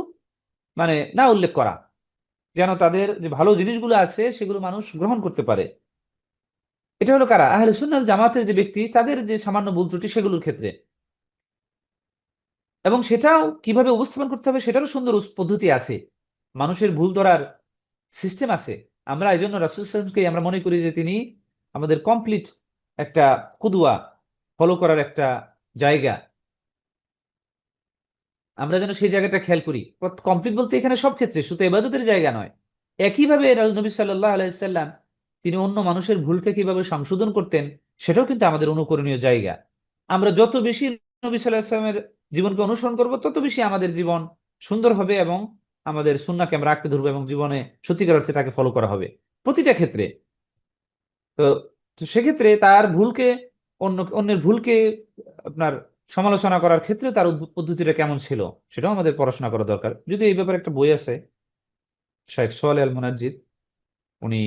মানে না উল্লেখ করা, যেন তাদের যে ভালো জিনিসগুলো আছে সেগুলো মানুষ গ্রহণ করতে পারে। এটা হলো কারা, আহলে সুন্নাত জামাতের যে ব্যক্তি, তাদের যে সামান্য ভুল ত্রুটি সেগুলোর ক্ষেত্রে। এবং সেটাও কিভাবে উপস্থাপন করতে হবে সেটারও সুন্দর পদ্ধতি আছে, মানুষের ভুল ধরার সিস্টেম আছে। আমরা এই জন্য রাসূল সাল্লাল্লাহু আলাইহি ওয়াসাল্লামকে আমরা মনে করি যে তিনি আমাদের কমপ্লিট একটা কুদওয়া, ফলো করার একটা জায়গা। আমরা যেন সেই জায়গাটা খেয়াল করি। কমপ্লিট বলতে এখানে সব ক্ষেত্রে, শুধু ইবাদতের জায়গা নয়। একইভাবে নবী সাল্লাল্লাহু আলাইহি সাল্লাম তিনি অন্য মানুষের ভুলকে কিভাবে সংশোধন করতেন সেটাও কিন্তু আমাদের অনুকরণীয় জায়গা। আমরা যত বেশি নবী সাল্লাল্লাহু আলাইহি সাল্লামের জীবনকে অনুসরণ করব তত বেশি আমাদের জীবন সুন্দর হবে, এবং আমাদের সুন্নাহকে আমরা আঁকড়ে ধরবো, এবং জীবনে সত্যিকার অর্থে তাকে ফলো করা হবে প্রতিটা ক্ষেত্রে। তো তো সেক্ষেত্রে তার ভুলকে, অন্যের ভুলকে আপনার সমালোচনা করার ক্ষেত্রে তার পদ্ধতিটা কেমন ছিল সেটাও আমাদের পড়াশোনা করা দরকার। যদি এই ব্যাপারে একটা বই আছে, শাইখ সোহেল আল মুনাজ্জিদ, উনি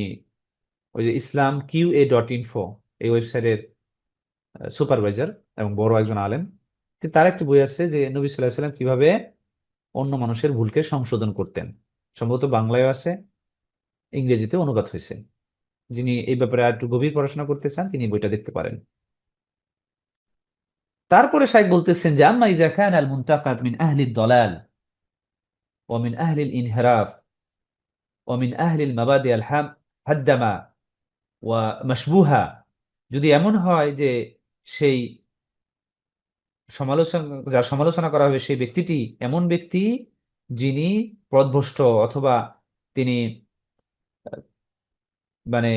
ওই যে islamqa.info এই ওয়েবসাইটের সুপারভাইজার এবং বড় একজন আলেম। তো তার একটা বই আছে যে নবী সাল্লাল্লাহু আলাইহি সাল্লাম কিভাবে অন্য মানুষের ভুলকে সংশোধন করতেন, সম্ভবত বাংলায় আছে, ইংরেজিতে অনুবাদ হয়েছে। যিনি এই ব্যাপারে আর একটু গভীর পড়াশোনা করতে চান তিনি বইটা দেখতে পারেন। তারপরে শাইখ বলতেছেন যে আম্মা ইজা কান আল মুনতাকাদ মিন আহলি দলাল ওয়া মিন আহলি ইনহিরাফ ওয়া মিন আহলি মাবাদি আল হাদ্দামা ওয়া মাশবুহা, যদি এমন হয় যে সেই সমালোচনা, যার সমালোচনা করা হবে সেই ব্যক্তিটি এমন ব্যক্তি যিনি পথভ্রষ্ট, অথবা তিনি মানে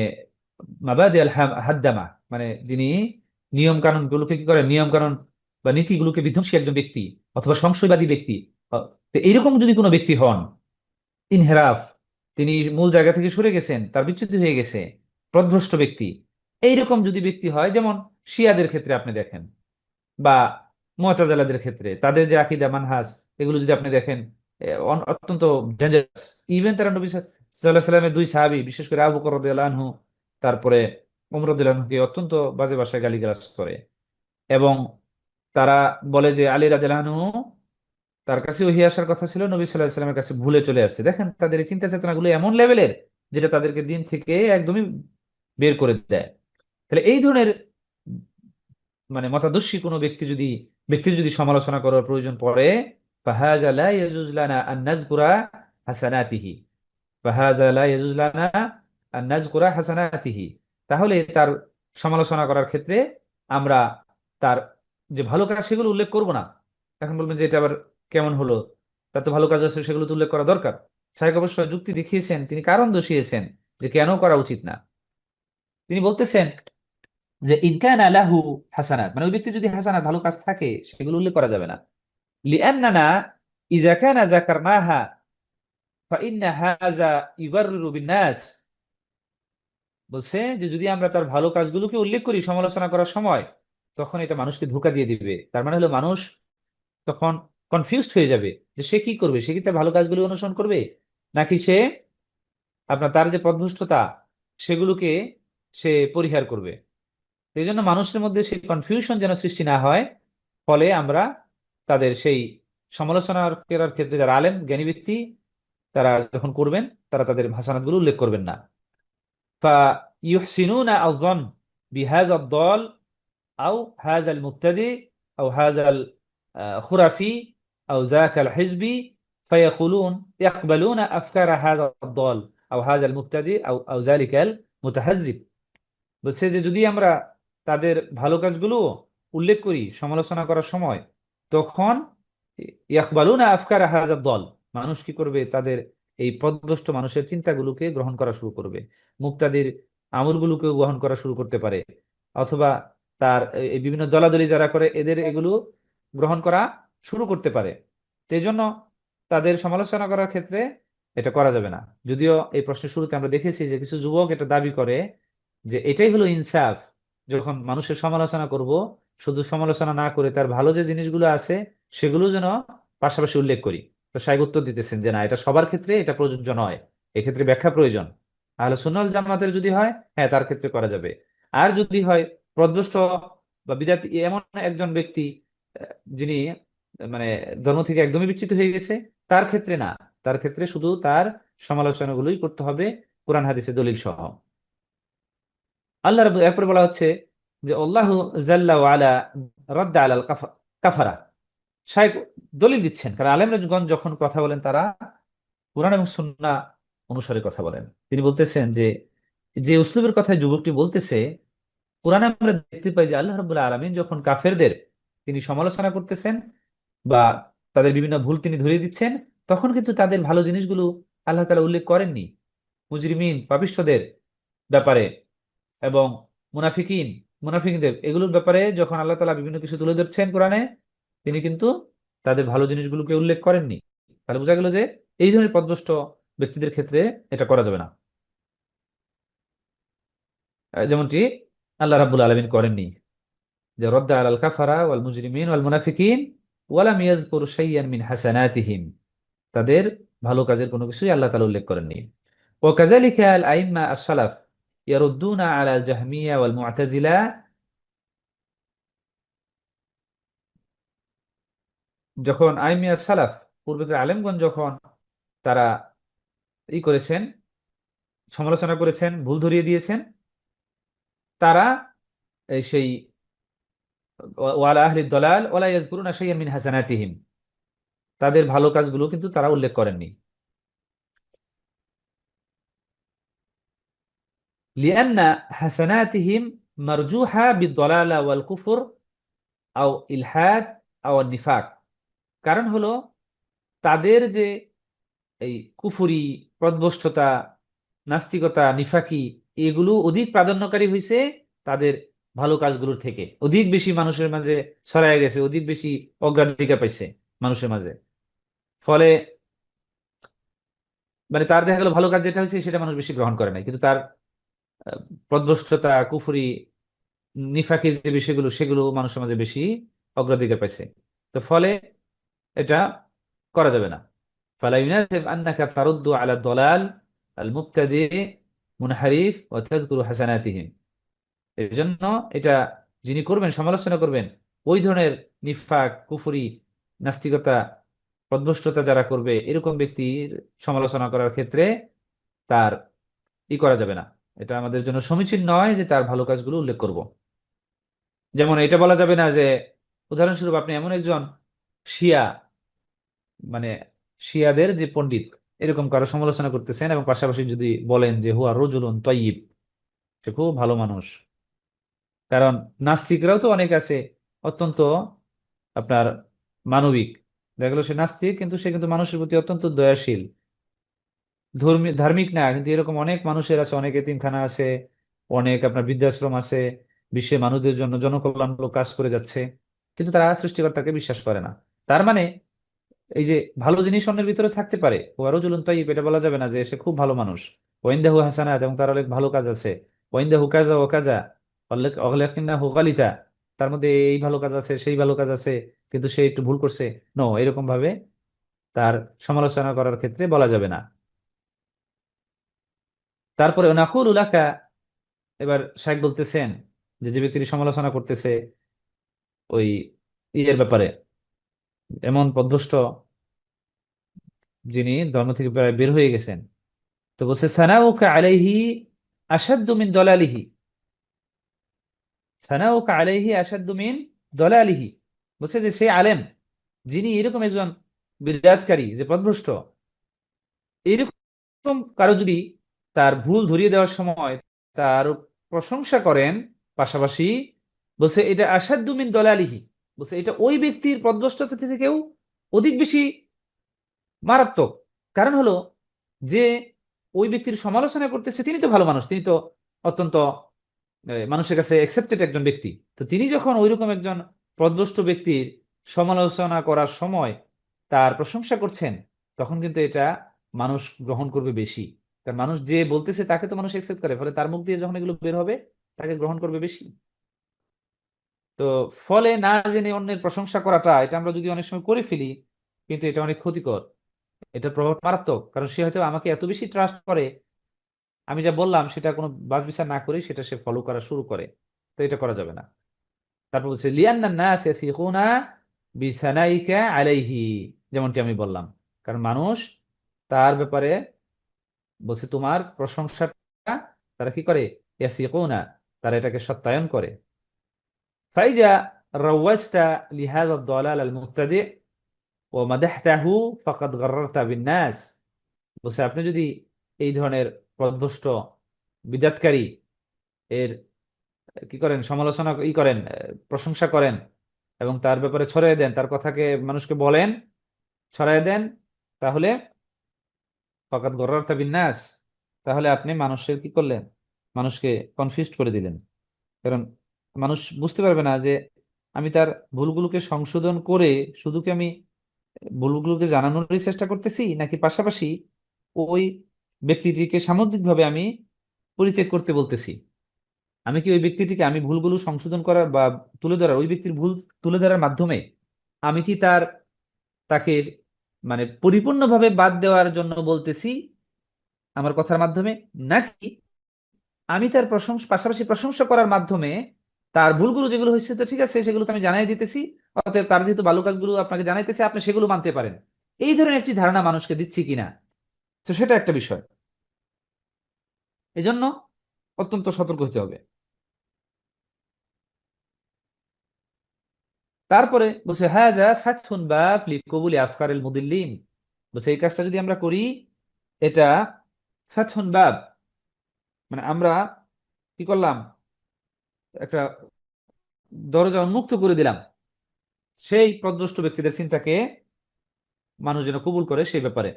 মাবাদি আল হাদ্দামা, মানে যিনি নিয়ম কানুন গুলোকে কি করে, নিয়ম কানুন বা নীতিগুলোকে বিধ্বংসী একজন ব্যক্তি, অথবা সংশয়বাদী ব্যক্তি। তো এইরকম যদি কোনো ব্যক্তি হন, ইনহেরাফ, তিনি মূল জায়গা থেকে সরে গেছেন, তার বিচ্যুতি হয়ে গেছে, পথভ্রষ্ট ব্যক্তি, এইরকম যদি ব্যক্তি হয়, যেমন শিয়াদের ক্ষেত্রে আপনি দেখেন, বা মুতাজিলাদের ক্ষেত্রে তাদের যে আকীদা মানহাজ, এগুলো যদি আপনি দেখেন, অত্যন্ত ডেঞ্জারাস। ইভেন তারা নবী সাল্লাল্লাহু আলাইহি সাল্লামের দুই সাহাবী, বিশেষ করে আবু বকর রাদিয়াল্লাহু আনহু, তারপরে ওমর রাদিয়াল্লাহু আনহুকে অত্যন্ত বাজে ভাষায় গালিগালাজ করে। এবং তারা বলে যে আলী রাদিয়াল্লাহু আনহু, তার কাছে ওহী আসার কথা ছিল, নবী সাল্লাল্লাহু আলাইহি সাল্লামের কাছে ভুলে চলে আসছে। দেখেন তাদের এই চিন্তা চেতনাগুলো এমন লেভেলের, যেটা তাদেরকে দিন থেকে একদমই বের করে দেয়। তাহলে এই ধরনের মানে মতাদর্শী কোনো ব্যক্তির যদি সমালোচনা করার প্রয়োজন পড়ে, ফাহাযা লা ইয়াজুজ লানা আন নাযকুরা হাসানাতিহি, ফাহাযা লা ইয়াজুজ লানা আন নাযকুরা হাসানাতিহি, তাহলে তার সমালোচনা করার ক্ষেত্রে আমরা তার যে ভালো কাজ সেগুলো উল্লেখ করব না। এখন বলবেন যে এটা আবার কেমন হলো, তার তো ভালো কাজ আছে সেগুলো তো উল্লেখ করা দরকার। শাইখ অবশ্য যুক্তি দেখিয়েছেন, তিনি কারণ দর্শিয়েছেন যে কেন করা উচিত না। তিনি বলতেছেন যে ইনকান আলাহু হাসানাত, মানে ওই ব্যক্তি যদি হাসানাত ভালো কাজ থাকে সেগুলো উল্লেখ করা যাবে না। লিআন্নানা ইযা কানা যাকারনাহা ফাইন্না হাযা ইউগাররিরু বিন-নাস, বলছে যে যদি আমরা তার ভালো কাজগুলোকে উল্লেখ করি সমালোচনা করার সময়, তখন এটা মানুষকে ধোঁকা দিয়ে দিবে। তার মানে হলো মানুষ তখন কনফিউজড হয়ে যাবে যে সে কি করবে, সে কি তার ভালো কাজগুলো অনুসরণ করবে, নাকি সে তার যে পথভ্রষ্টতা সেগুলোকে সে পরিহার করবে। এই জন্য মানুষের মধ্যে সেই কনফিউশন যেন সৃষ্টি না হয়, ফলে আমরা তাদের সেই সমালোচনা করার ক্ষেত্রে যারা আলেম জ্ঞানী ব্যক্তি তারা যখন করবেন, তারা তাদের হাসানাতগুলো উল্লেখ করবেন না। فيحسنون الظن بهذا الضال أو هذا المبتدئ أو هذا الخرافي أو ذاك الحزبي، فيقولون يقبلون أفكار هذا الضال أو هذا المبتدئ أو ذلك المتحزب। বলছে যে যদি আমরা তাদের ভালো কাজগুলো উল্লেখ করি সমালোচনা করার সময়, তখন ইয়াকবালুনা আফকার হাযাদ দল, মানুষ কি করবে, তাদের এই পথভ্রষ্ট মানুষের চিন্তাগুলোকে গ্রহণ করা শুরু করবে, মুক্তাদির আমলগুলোকে গ্রহণ করা শুরু করতে পারে, অথবা তার এই বিভিন্ন দলাদলি যারা করে এদের এগুলো গ্রহণ করা শুরু করতে পারে। তো এই জন্য তাদের সমালোচনা করার ক্ষেত্রে এটা করা যাবে না। যদিও এই প্রশ্নের শুরুতে আমরা দেখেছি যে কিছু যুবক এটা দাবি করে যে এটাই হলো ইনসাফ, যখন মানুষের সমালোচনা করব শুধু সমালোচনা না করে তার ভালো যে জিনিসগুলো আছে সেগুলো যেন পাশাপাশি উল্লেখ করি। তো শাইখ উত্তর দিতেছেন যে না, এটা সবার ক্ষেত্রে এটা প্রযোজ্য নয়, এক্ষেত্রে ব্যাখ্যা প্রয়োজন। আহলে সুন্নাত জামাতের যদি হয়, হ্যাঁ তার ক্ষেত্রে করা যাবে। আর যদি হয় পথভ্রষ্ট বা বিদআতি এমন একজন ব্যক্তি, যিনি মানে ধর্ম থেকে একদমই বিচ্যুত হয়ে গেছে, তার ক্ষেত্রে না। তার ক্ষেত্রে শুধু তার সমালোচনাগুলোই করতে হবে কোরআন হাদিসের দলিল সহ। আল্লাহ রাব্বুল এরপরে বলা হচ্ছে যে আল্লাহু জাল্লা ওয়া আলা রাদ্দা আলাল কাফারা। শায়েখ দলিল দিচ্ছেন, কারণ আলেমগণ যখন কথা বলেন তারা কোরআন এবং সুন্নাহ অনুসারে কথা বলেন। তিনি বলতেছেন যে যে উসলুবের কথা যুবকটি বলতেছে, কোরআনে আমরা দেখতে পাই যে আল্লাহ রাব্বুল আলামিন যখন কাফেরদের তিনি সমালোচনা করতেছেন বা তাদের বিভিন্ন ভুল তিনি ধরিয়ে দিচ্ছেন, তখন কিন্তু তাদের ভালো জিনিসগুলো আল্লাহ তাআলা উল্লেখ করেননি। মুজরিমিন পাপিষ্ঠদের ব্যাপারে এবং মুনাফিকিন মুনাফিকদের এগুলোর ব্যাপারে যখন আল্লাহ তাআলা বিভিন্ন কিছু তুলে ধরছেন কোরআনে, তিনি কিন্তু তাদের ভালো জিনিসগুলোকে উল্লেখ করেননি। তাহলে বোঝা গেল যে এই ধরনের পথভ্রষ্ট ব্যক্তিদের ক্ষেত্রে এটা করা যাবে না, যেমনটি আল্লাহ রাব্বুল আলামিন করেননি, যে রদ্দা আলাল কাফারা ওয়াল মুজরিমিন ওয়াল মুনাফিকিন ওয়ালাম ইয়াযকুর শাইয়ান মিন হাসানাতিহিম। তাদের ভালো কাজের কোনো কিছুই আল্লাহ তাআলা উল্লেখ করেননি। ওয়া কাযালিকা আল আইম্মা আস-সালাফ ইয়ারুদ্দুনা আলা আল জাহমিয়া ওয়াল মু'তাজিলা। যখন আইম্মা আস-সালাফ পূর্বের আলেমগণ যখন তারা করেছেন, সমালোচনা করেছেন, ভুল ধরিয়ে দিয়েছেন, তারা সেই ওয়ালা আহলি দলাল ওয়ালা ইয়াযকুরুনা শাইয়ান মিন হাসানাতিহিম, তাদের ভালো কাজগুলো কিন্তু তারা উল্লেখ করেননি। লিআন্না হাসানাতিহিম মারজুহা বিদ-দালালা ওয়াল কুফর আও ইলহাদ আও নিফাক। কারণ হলো তাদের যে এই কুফরি, পথভ্রষ্টতা, নাস্তিকতা, নিফাকি, এগুলো অধিক প্রাধান্যকারী হয়েছে তাদের ভালো কাজগুলোর থেকে, অধিক বেশি মানুষের মাঝে ছড়ায় গেছে, অধিক বেশি অগ্রাধিকার পাইছে মানুষের মাঝে। ফলে মানে তার দেখা গেল ভালো কাজ যেটা হয়েছে সেটা মানুষ বেশি গ্রহণ করে নাই, কিন্তু তার আহ, পথভ্রষ্টতা, কুফরি, নিফাকি যে বিষয়গুলো সেগুলো মানুষের মাঝে বেশি অগ্রাধিকার পাইছে। তো ফলে এটা করা যাবে না। ফালা ইউনাসিব আন্নাকা তারুদ্দু আলা দালাল আল মুবতাদি মুনহারিফ ওয়া তাযকুরু হাসানাতিহিম। এজন্য এটা যিনি করবেন, সমালোচনা করবেন, ওই ধরনের নিফাক, কুফরি, নাস্তিকতা, পথভ্রষ্টতা যারা করবে এরকম ব্যক্তির সমালোচনা করার ক্ষেত্রে তার করা যাবে না। এটা আমাদের জন্য সমীচীন নয় যে তার ভালো কাজগুলো উল্লেখ করব। যেমন এটা বলা যাবে না যে, উদাহরণস্বরূপ আপনি এমন একজন শিয়া, মানে শিয়াদের যে পণ্ডিত, এরকম কারো সমালোচনা করতেছেন এবং পাশাপাশি যদি বলেন যে হুয়া রজুলুন তাইয়িব, সে খুব ভালো মানুষ। কারণ নাস্তিকরাও তো অনেক আছে অত্যন্ত আপনার মানবিক, দেখা গেলো সে নাস্তিক কিন্তু সে কিন্তু মানুষের প্রতি অত্যন্ত দয়াশীল, ধার্মিক না, কিন্তু এরকম অনেক মানুষের আছে, অনেক এতিমখানা আছে, অনেক আপনার বৃদ্ধাশ্রম আছে, বিশ্বে মানুষদের জন্য জনকল্যাণমূলক কাজ করে যাচ্ছে, কিন্তু তারা সৃষ্টিকর্তাকে বিশ্বাস করে না। তার মানে এই যে ভালো জিনিস অন্যের ভিতরে থাকতে পারে, ওয়ারুজুলুন তাইয়্যিব, এটা বলা যাবে না যে সে খুব ভালো মানুষ। ওয়াইন্দাহু হাসানাত, এবং তার অনেক ভালো কাজ আছে। ওয়াইন্দাহু কাযা ওয়া কাযা ওয়ালাকিন্নাহু গালিতা, তার মধ্যে এই ভালো কাজ আছে, সেই ভালো কাজ আছে, কিন্তু সে একটু ভুল করছে। নো, এরকম ভাবে তার সমালোচনা করার ক্ষেত্রে বলা যাবে না। তারপরে নাকুলু লাকা, এবার শাইখ বলতেছেন যে যে ব্যক্তি সমালোচনা করতেছে ওই ইয়ের ব্যাপারে, এমন পথভ্রষ্ট যিনি ধর্ম থেকে প্রায় বের হয়ে গেছেন, তো বলছে সানাউকা আলাইহি আসাদ্দু মিন দলালিহি, সানাউকা আলাইহি আসাদ্দু মিন দলালিহি। বলছে যে সেই আলেম যিনি এরকম একজন বিদআতকারী, যে পথভ্রষ্ট, এরকম কারো যদি তার ভুল ধরিয়ে দেওয়ার সময় তার প্রশংসা করেন, পাশাপাশি বলছে এটা আসাদ্দু মিন দলালিহি, বলছে এটা ওই ব্যক্তির পথভ্রষ্টতা থেকেও অধিক বেশি মারাত্মক। কারণ হলো যে ওই ব্যক্তির সমালোচনা করতেছে তিনি তো ভালো মানুষ, তিনি তো অত্যন্ত মানুষের কাছে একসেপ্টেড একজন ব্যক্তি। তো তিনি যখন ওইরকম একজন পথভ্রষ্ট ব্যক্তির সমালোচনা করার সময় তার প্রশংসা করছেন, তখন কিন্তু এটা মানুষ গ্রহণ করবে বেশি। কারণ মানুষ যে বলতেছে তাকে তো মানুষ একসেপ্ট করে, ফলে তার মুখ দিয়ে যখন এগুলো বের হবে তাকে গ্রহণ করবে বেশি। তো ফলে না জেনে অন্যের প্রশংসা করাটা, এটা আমরা যদি অনেক সময় করে ফেলি, কিন্তু এটা অনেক ক্ষতিকর, এটার প্রভাব মারাত্মক। কারণ সে হয়তো আমাকে এত বেশি ট্রাস্ট করে, আমি যা বললাম সেটা কোনো বাছ বিচার না করে সেটা সে ফলো করা শুরু করে, তো এটা করা যাবে না। তারপর বলছে লিয়ান্না নাস ইয়াসিকুনা বিছানাইকা আলাইহি, যেমনটি আমি বললাম। কারণ মানুষ তার ব্যাপারে বলছে তোমার প্রশংসাটা তারা কি করে, ইয়াসিকুনা, তারা এটাকে সত্যায়ন করে। ফাইজা রাওয়াজতা লিহাযা আদ-দালাল আল-মুবতাদি' ওয়া মাদাহতাহু ফাকাদ গাররারতা বিন-নাস। বলছে আপনি যদি এই ধরনের পথভ্রষ্ট বিদআতকারী এর কি করেন, সমালোচনা করেন, প্রশংসা করেন এবং তার ব্যাপারে ছড়িয়ে দেন, তার কথাকে মানুষকে বলেন, ছড়াই দেন, তাহলে ফাকাদ গর্রারতা বিন-নাস, তাহলে আপনি মানুষের কি করলেন, মানুষকে কনফিউজড করে দিলেন। কারণ মানুষ বুঝতে পারবে না যে আমি তার ভুলগুলোকে সংশোধন করে শুধু কি আমি ভুলগুলোকে জানানোরই চেষ্টা করতেছি, নাকি পাশাপাশি ওই ব্যক্তিটিকে সামগ্রিকভাবে আমি পরিত্যাগ করতে বলতেছি। আমি কি ওই ব্যক্তিটিকে, আমি ভুলগুলো সংশোধন করার বা তুলে ধরার, ওই ব্যক্তির ভুল তুলে ধরার মাধ্যমে আমি কি তাকে মানে পরিপূর্ণভাবে বাদ দেওয়ার জন্য বলতেছি আমার কথার মাধ্যমে, নাকি আমি তার প্রশংসা পাশাপাশি প্রশংসা করার মাধ্যমে তার ভুলগুলো যেগুলো হয়েছে তো ঠিক আছে, সেগুলো তো আমি জানাই দিতেছি, অতএব তার যেহেতু ভালো কাজগুলো আপনাকে জানাইতেছে আপনি সেগুলো মানতে পারেন, এই ধরনের একটি ধারণা মানুষকে দিচ্ছি কিনা। তো সেটা একটা বিষয়, এজন্য অত্যন্ত সতর্ক হতে হবে। তারপরে বলছে হাযা ফাতহুন বাব লিকবুলি আফকারিল মুদিল্লিন। বলছে এই কাজটা যদি আমরা করি, এটা ফাতহুন বাব, মানে আমরা কি করলাম, একটা দরজা উন্মুক্ত করে দিলাম সেই পথভ্রষ্ট ব্যক্তিদের চিন্তাকে মানুষ যেন কবুল করে সেই ব্যাপারে।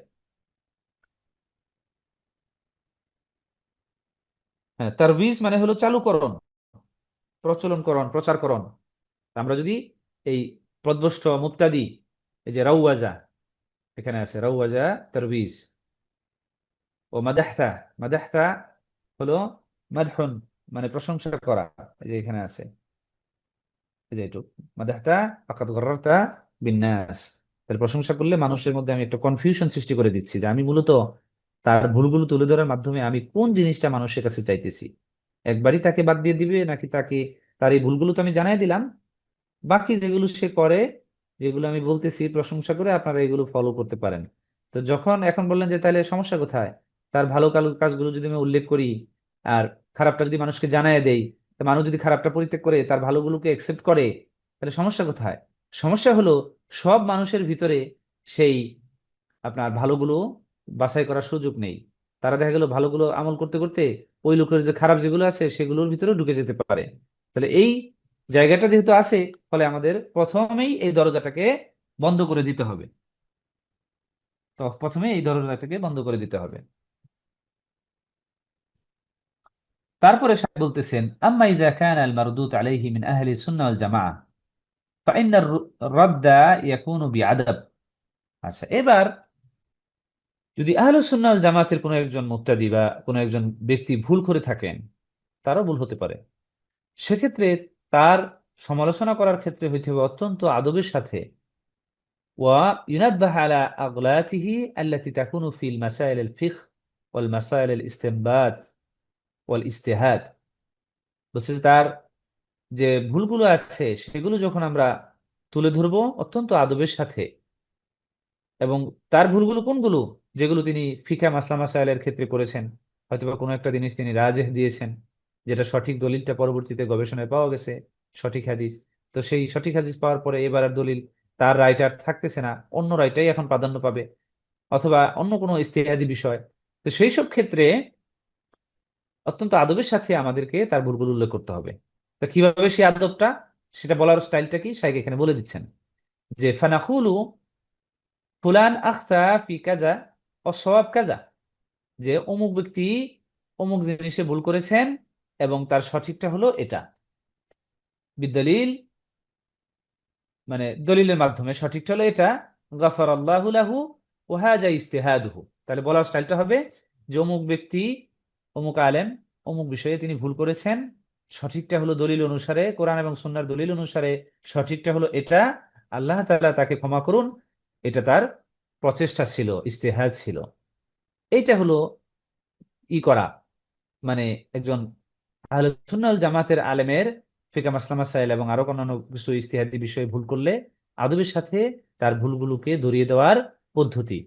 হ্যাঁ, তারবিজ মানে হলো চালুকরণ, প্রচলনকরণ, প্রচারকরণ। আমরা যদি এই পথভ্রষ্ট মুবতাদি, এই যে রাউয়াজা, এখানে আছে রাউয়াজা তারবিজ, ও মাদাহতা, মাদাহতা হলো মাদহুন, মানে প্রশংসা করা, এই যে এখানে আছে, এই যে এটুক মাদাহতা ফাকাদ গর্রারতা বিন্নাস। তার প্রশংসা করলে মানুষের মধ্যে আমি একটা কনফিউশন সৃষ্টি করে দিচ্ছি যে আমি মূলত তার ভুলগুলো তুলে ধরার মাধ্যমে আমি কোন জিনিসটা মানুষের কাছে চাইতেছি, একবারই তাকে বাদ দিয়ে দিবে, নাকি তাকে তার এই ভুলগুলো তো আমি জানাই দিলাম, বাকি যেগুলো সে করে, যেগুলো আমি বলতেছি প্রশংসা করে আপনারা এগুলো ফলো করতে পারেন। তো যখন এখন বললেন যে তাহলে সমস্যা কোথায়, তার ভালো কাজগুলো যদি আমি উল্লেখ করি আর খারাপটা যদি মানুষকে জানায় দেই, তো মানুষ যদি খারাপটা পরিত্যাগ করে তার ভালোগুলোকে একসেপ্ট করে, তাহলে সমস্যা কোথায়? সমস্যা হলো সব মানুষের ভিতরে সেই আপনার ভালোগুলো বাছাই করার সুযোগ নেই। তারা দেখা গেল ভালোগুলো আমল করতে করতে ওই লোকের যে খারাপ যেগুলো আছে সেগুলোর ভিতরে ঢুকে যেতে পারে। তাহলে এই জায়গাটা যেহেতু আছে, ফলে আমাদের প্রথমেই এই দরজাটাকে বন্ধ করে দিতে হবে। তো প্রথমে এই দরজাটাকে বন্ধ করে দিতে হবে। তারপরে সাহেব বলতেছেন আম্মা ইযা কানা আল মারদুদ আলাইহি মিন আহলি সুন্নাহ ওয়াল জামাআহ ফাইন্না রাদ্দা ইয়াকুনু বিআদাব। আচ্ছা, এবার যদি আহলুস সুন্নাহ ওয়াল জামাতের কোনো একজন মুত্তাদি বা কোনো একজন ব্যক্তি ভুল করে থাকেন, তারও ভুল হতে পারে, সেক্ষেত্রে তার সমালোচনা করার ক্ষেত্রে হইতে হবে অত্যন্ত আদবের সাথে। وينبه على أغلاطه التي تكون في المسائل الفقه والمسائل الاستنباط والاجتهاد। বলছে যে তার যে ভুলগুলো আছে সেগুলো যখন আমরা তুলে ধরবো অত্যন্ত আদবের সাথে, এবং তার ভুলগুলো কোনগুলো, যেগুলো তিনি ফিকা মাসলা মাসাইলের ক্ষেত্রে করেছেন, হয়তোবা কোনো একটা জিনিস তিনি রাজেহ দিয়েছেন, যেটা সঠিক দলিলটা পরবর্তীতে গবেষণায় পাওয়া গেছে সঠিক হাদিস, তো সেই সঠিক হাদিস পাওয়ার পরে এবার আর দলিল তার রায়টা আর থাকতেছে না, অন্য রায়টাই এখন প্রাধান্য পাবে, অথবা অন্য কোনো ইজতিহাদি বিষয়। তো সেই সব ক্ষেত্রে অত্যন্ত আদবের সাথে আমাদেরকে তার ভুলগুলো উল্লেখ করতে হবে। তো কিভাবে সেই আদবটা, সেটা বলার স্টাইলটা কি শাইখ এখানে বলে দিচ্ছেন, যে ফানাকুলু ফুলান আখতা ফি কাজা ও সওয়াব কাজা, যে অমুক ব্যক্তি অমুক জিনিসে ভুল করেছেন এবং তার সঠিকটা হলো এটা, বিদলিল, মানে দলিলের মাধ্যমে সঠিকটা হলো এটা, গাফারাল্লাহু লাহু ওয়া হাযা ইজতিহাদুহু। তাহলে বলার স্টাইলটা হবে যে অমুক ব্যক্তি, অমুক আলেম অমুক বিষয়ে তিনি ভুল করেছেন, সঠিকটা হলো দলিল অনুসারে, কোরআন এবং সুন্নাহর দলিল অনুসারে সঠিকটা হলো এটা, আল্লাহ তাআলা তাকে ক্ষমা করুন, এটা তার প্রচেষ্টা ছিল, ইজতিহাদ ছিল। এইটা হলো করা, মানে একজন আহলে সুন্নাহ ওয়াল জামাতের আলেমের ফিকা মাসলা মাসাইল এবং আরো অন্যান্য কিছু ইজতিহাদি বিষয়ে ভুল করলে আদবের সাথে তার ভুলগুলোকে ধরিয়ে দেওয়ার পদ্ধতি।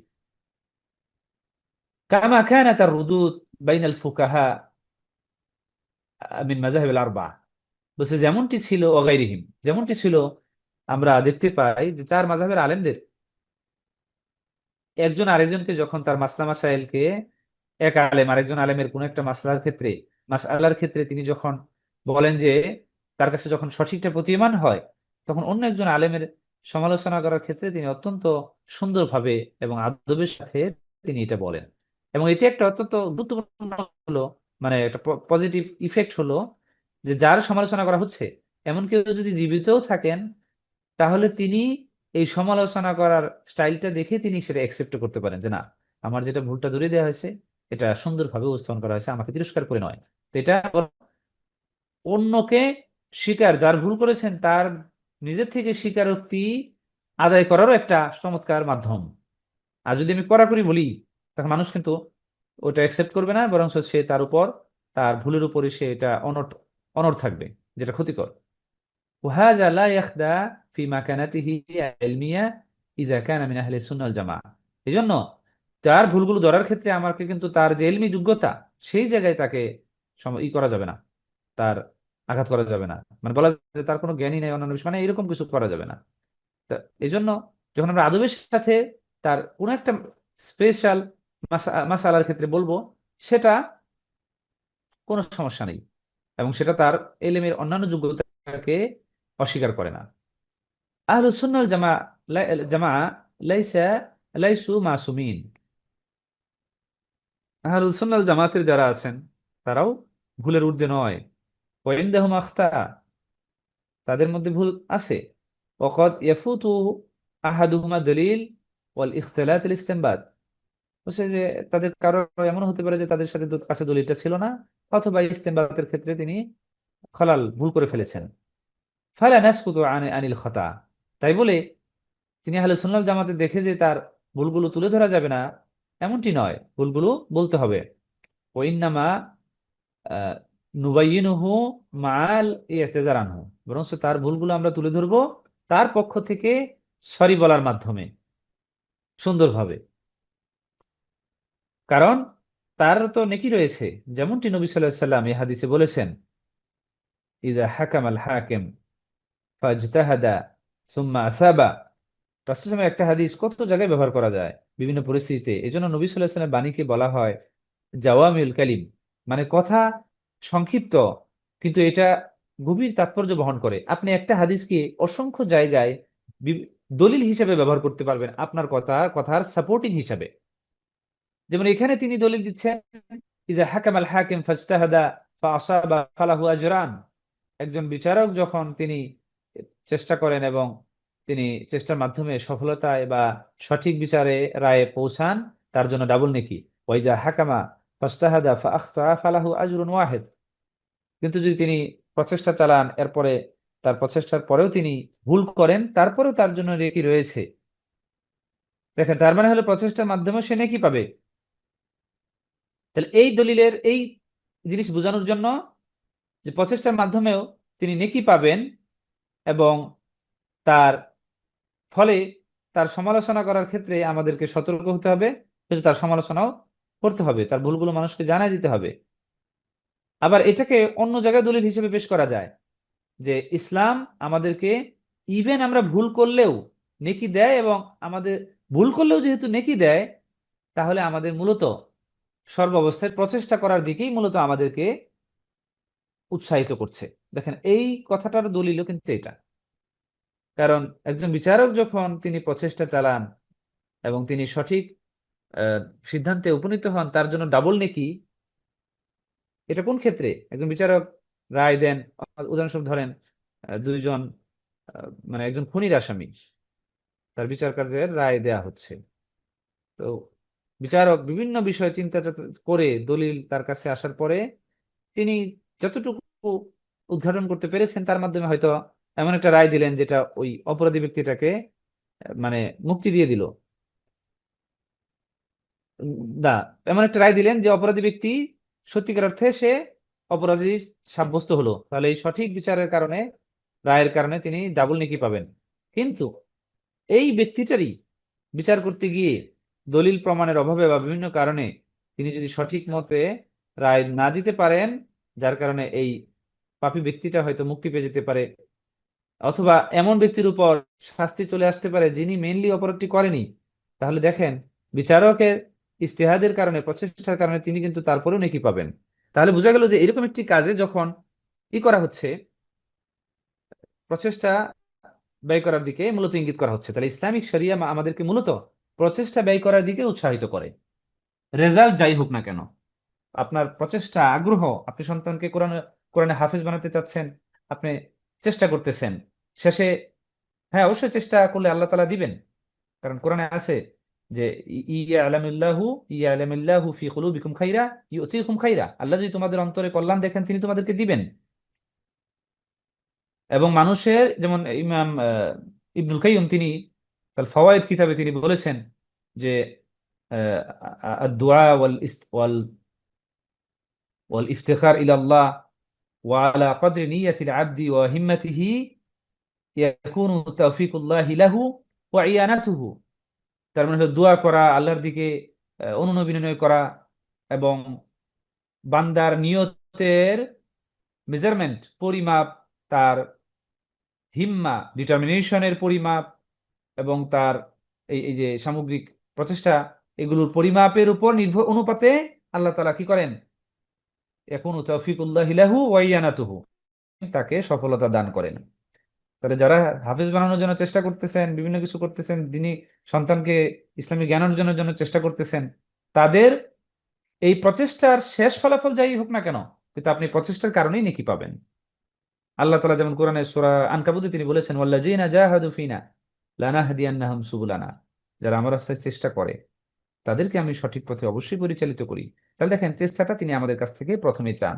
কামা কানাত আর-রুদুদ বাইনাল ফুকাহা মিন মাযাহিব আল-আরবা'a, বলছে যেমনটি ছিল ওয়াগাইরিহিম, যেমনটি ছিল আমরা দেখতে পাই যে চার মাযহাবের আলেমদের একজন আরেকজনকে যখন তার মাসলা মাসাইলকে, এক আলেম আরেকজন আলেমের কোন একটা মাসলার ক্ষেত্রে, মাসআলার ক্ষেত্রে তিনি যখন বলেন যে তার কাছে যখন সঠিকটা প্রতীয়মান হয়, তখন অন্য একজন আলেমের সমালোচনা করার ক্ষেত্রে তিনি অত্যন্ত সুন্দরভাবে এবং আদবের সাথে তিনি এটা বলেন। এবং এতে একটা অত্যন্ত গুরুত্বপূর্ণ হলো, মানে একটা পজিটিভ ইফেক্ট হলো, যে যার সমালোচনা করা হচ্ছে এমন কেউ যদি জীবিতও থাকেন, তাহলে তিনি এই সমালোচনা করার স্টাইলটা দেখে তিনি সেটা একসেপ্ট করতে পারেন যে না, আমার যেটা ভুলটা ধরিয়ে দেওয়া হয়েছে এটা সুন্দরভাবে উপস্থাপন করা হয়েছে, আমাকে তিরস্কার করে নয়। তো এটা অন্যকে স্বীকার, যার ভুল করেছেন তার নিজের থেকে স্বীকারোক্তি আদায় করারও একটা চমৎকার মাধ্যম। আর যদি আমি কড়াকড়ি বলি, তখন মানুষ কিন্তু ওটা অ্যাকসেপ্ট করবে না, বরং সে তার উপর, তার ভুলের উপরে সে এটা অনড় অনড় থাকবে, যেটা ক্ষতিকর। وهذا لا يخدع في مكانته العلمية إذا كان من أهل السنة والجماعة। এই জন্য তার ভুলগুলো ধরার ক্ষেত্রে আমাকে কিন্তু তার যে ইলমি যোগ্যতা, সেই জায়গায় তাকে ই করা যাবে না, তার আঘাত করা যাবে না, মানে বলা যায় যে তার কোনো জ্ঞানী নেই অন্যান্য বিষয়, মানে এরকম কিছু করা যাবে না। তা এই জন্য যখন আমরা আদবের সাথে তার কোনো একটা স্পেশাল মাসালার ক্ষেত্রে বলবো, সেটা কোনো সমস্যা নেই, এবং সেটা তার এলেমের অন্যান্য যোগ্যতাকে অস্বীকার করে না। আহলুস সুন্নাহ ওয়াল জামাআ লাইসা লাইসু মাসুমিন। আহলুস সুন্নাহ ওয়াল জামাতের যারা আছেন তারাও ভুলের ঊর্ধ্বে নয়। ওয়া ইনদাহুম আখতা, তাদের মধ্যে ভুল আছে। ওয়াকাদ ইয়াফুতু আহাদুহুমা দলিল ওয়াল ইখতিলাত আল ইসতিনবাত, বলছে যে তাদের কারো এমন হতে পারে যে তাদের সাথে কাছে দলিলটা ছিল না, অথবা ইসতিনবাতের ক্ষেত্রে তিনি ভুল করে ফেলেছেন। ফালা নাসকুতু আনিল খাতা, তাই বলে তিনি আহলে সুন্নাত জামাতে দেখে যে তার ভুলগুলো তুলে ধরা যাবে না, এমনটি নয়, ভুলগুলো বলতে হবে। ও ইন্নামা নুবাইয়িনুহু মাআল ইতিজার আনহু, বরং তার ভুলগুলো আমরা তুলে ধরবো তার পক্ষ থেকে সরি বলার মাধ্যমে, সুন্দরভাবে। কারণ তার তো নেকি রয়েছে, যেমনটি নবী সাল্লাল্লাহু আলাইহি ওয়াসাল্লাম এই হাদিসে বলেছেন, ইযা হাকামাল হাকিম ফাজতাহাদা সুম্মা আসাবা। রাসূলুল্লাহ সাল্লাল্লাহু আলাইহি ওয়াসাল্লামের একটা হাদিস কত জায়গায় ব্যবহার করা যায় বিভিন্ন পরিস্থিতিতে। এই জন্য নবী সাল্লাল্লাহু আলাইহি ওয়াসাল্লামের বাণীকে বলা হয় জাওয়ামিউল কালিম, মানে কথা সংক্ষিপ্ত কিন্তু এটা গভীর তাৎপর্য বহন করে। আপনি একটা হাদিসকে অসংখ্য জায়গায় দলিল হিসেবে ব্যবহার করতে পারবেন, আপনার কথার সাপোর্টিং হিসাবে। যেমন এখানে তিনি দলিল দিচ্ছেন, ইজা হাকামাল হাকিম ফাজতাহাদা ফাআসাবা ফালাহু আজরান, একজন বিচারক যখন তিনি চেষ্টা করেন এবং তিনি চেষ্টার মাধ্যমে সফলতায় বা সঠিক বিচারে রায়ে পৌঁছান, তার জন্য ডাবল নেকি। ওয়াইজা হাকামা ফাজতাহাদা ফাআখতা ফালাহু আজরুন ওয়াহিদ, কিন্তু যদি তিনি প্রচেষ্টা চালান, এরপরে তার প্রচেষ্টার পরেও তিনি ভুল করেন, তারপরেও তার জন্য নেকি রয়েছে। দেখেন, তার মানে হলো প্রচেষ্টার মাধ্যমে সে নেকি পাবে। তাহলে এই দলিলের এই জিনিস বোঝানোর জন্য যে প্রচেষ্টার মাধ্যমেও তিনি নেকি পাবেন, এবং তার ফলে তার সমালোচনা করার ক্ষেত্রে আমাদেরকে সতর্ক হতে হবে, কিন্তু তার সমালোচনাও করতে হবে, তার ভুলগুলো মানুষকে জানাই দিতে হবে। আবার এটাকে অন্য জায়গায় দলিল হিসেবে পেশ করা যায় যে ইসলাম আমাদেরকে ইভেন আমরা ভুল করলেও নেকি দেয়, এবং আমাদের ভুল করলেও যেহেতু নেকি দেয়, তাহলে আমাদের মূলত সর্বাবস্থায় প্রচেষ্টা করার দিকেই মূলত আমাদেরকে উৎসাহিত করছে। দেখেন, এই কথাটার দলিলও কিন্তু এটা। কারণ একজন বিচারক যখন তিনি প্রচেষ্টা চালান এবং তিনি সঠিক আহ, সিদ্ধান্তে উপনীত হন, তার জন্য ডাবল নেকি। এটা কোন ক্ষেত্রে? একজন বিচারক রায় দেন, উদাহরণস্বরূপ ধরেন দুইজন, মানে একজন খুনির আসামি, তার বিচার কার্যের রায় দেয়া হচ্ছে। তো বিচারক বিভিন্ন বিষয় চিন্তা করে দলিল তার কাছে আসার পরে তিনি যতটুকু উদ্ঘাটন করতে পেরেছেন, তার মাধ্যমে হয়তো এমন একটা রায় দিলেন যেটা ওই অপরাধী ব্যক্তিটাকে মানে মুক্তি দিয়ে দিল। উম, না, এমন একটা রায় দিলেন যে অপরাধী ব্যক্তি সত্যিকার অর্থে সে অপরাধী সাব্যস্ত হলো, তাহলে এই সঠিক বিচারের কারণে, রায়ের কারণে তিনি ডাবল নেকি পাবেন। কিন্তু এই ব্যক্তিটারই বিচার করতে গিয়ে দলিল প্রমাণের অভাবে বা বিভিন্ন কারণে তিনি যদি সঠিক মতে রায় না দিতে পারেন, যার কারণে এই পাপী ব্যক্তিটা হয়তো মুক্তি পেয়ে যেতে পারে, অথবা এমন ব্যক্তির উপর শাস্তি চলে আসতে পারে যিনি মেইনলি অপরাধটি করেনি, তাহলে দেখেন বিচারকের ইজতিহাদের কারণে, প্রচেষ্টার কারণে তিনি কিন্তু তারপরেও নেকি পাবেন। তাহলে বোঝা গেল যে এরকম একটি কাজে যখন করা হচ্ছে, প্রচেষ্টা ব্যয় করার দিকে মূলত ইঙ্গিত করা হচ্ছে, তাহলে ইসলামিক শরিয়া আমাদেরকে মূলত প্রচেষ্টা ব্যয় করার দিকে উৎসাহিত করে। রেজাল্ট যাই হোক না কেন, আপনার প্রচেষ্টা, আগ্রহ, আপনি সন্তানকে কোরআনে হাফেজ বানাতে চাচ্ছেন, আপনি চেষ্টা করতেছেন, শেষে হ্যাঁ অবশ্যই চেষ্টা করলে আল্লাহ তাআলা দিবেন, কারণ কোরআনে আছে যে ইয়ালামিল্লাহু ইয়ালামিল্লাহু ফি কুলুবিকুম খাইরা ইউতিকুম খাইরা, আল্লাহ যদি তোমাদের অন্তরে কল্যাণ দেখেন তিনি তোমাদেরকে দিবেন। এবং মানুষের যেমন ইমাম ইবনুল কাইয়্যিম তিনি তার ফাওয়ায়েদ কিতাবে তিনি বলেছেন যে দুআ ওয়াল ওয়াল ইফতিখার ইলা আল্লাহ ওয়া আলা কদরি নিয়াতিল আবদি ওয়া হিম্মাতিহি ইয়াকুনু তাওফীকুল্লাহি লাহু ওয়া ইয়ানাতুহু। তার মানে হলো দোয়া করা, আল্লাহর দিকে অনুনয় বিনয় করা, এবং বান্দার নিয়তের মেজারমেন্ট, পরিমাপ, তার হিম্মা ডিটারমিনেশনের পরিমাপ, এবং তার এই এই যে সামগ্রিক প্রচেষ্টা, এগুলোর পরিমাপের উপর নির্ভর অনুপাতে আল্লাহ তাআলা কি করেন, এখন তাওফীকুল্লাহি লাহু ওয়া ইয়ানাতুহু, তাকে সফলতা দান করেন। তাহলে যারা হাফেজ বানানোর জন্য চেষ্টা করতেছেন, বিভিন্ন কিছু করতেছেন, দিনী সন্তানকে ইসলামী জ্ঞান অর্জনের জন্য চেষ্টা করতেছেন, তাদের এই প্রচেষ্টার শেষ ফলাফল যাই হোক না কেন, কিন্তু আপনি প্রচেষ্টার কারণেই নেকি পাবেন। আল্লাহ তাআলা যেমন কোরআনে সূরা আনকাবুতে তিনি বলেছেন ওয়াল্লাযীনা জাহাদু ফিনা লানাহদিয়ান্নাহুম সুবুলানা, যারা আমার রাস্তায় চেষ্টা করে তাদেরকে আমি সঠিক পথে অবশ্যই পরিচালিত করি। তাহলে দেখেন চেষ্টাটা তিনি আমাদের কাছ থেকে প্রথমে চান।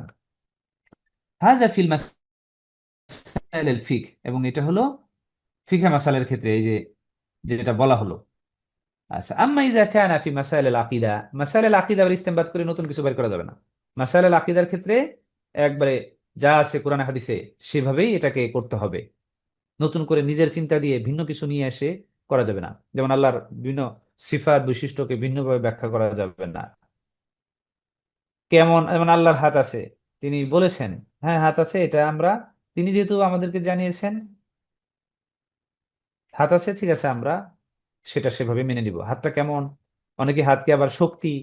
হাযা ফিল মাসাইলিল ফিকহ, এবং এটা হলো ফিকহ মাসাইলের ক্ষেত্রে এই যে যেটা বলা হলো। আচ্ছা, আম্মা ইযা কানা ফি মাসাইলিল আকীদা, মাসাইলিল আকীদা আর ইস্তেমবাদ করে নতুন কিছু বের করা যাবে না। মাসাইলিল আকীদার ক্ষেত্রে একবারে যা আছে কোরআন হাদিসে সেভাবেই এটাকে করতে হবে, নতুন করে নিজের চিন্তা দিয়ে ভিন্ন কিছু নিয়ে এসে করা যাবে না। যেমন আল্লাহর বিভিন্ন সিফাত বৈশিষ্ট্যকে ভিন্নভাবে ব্যাখ্যা করা যাবে না। কেমন, যেমন আল্লাহর হাত আছে, তিনি বলেছেন হ্যাঁ হাত আছে, এটা আমরা, তিনি যেহেতু আমাদেরকে জানিয়েছেন হাত আছে, ঠিক আছে আমরা সেটা সেভাবে মেনে নিব। হাতটা কেমন, অনেকে হাতকে আবার শক্তি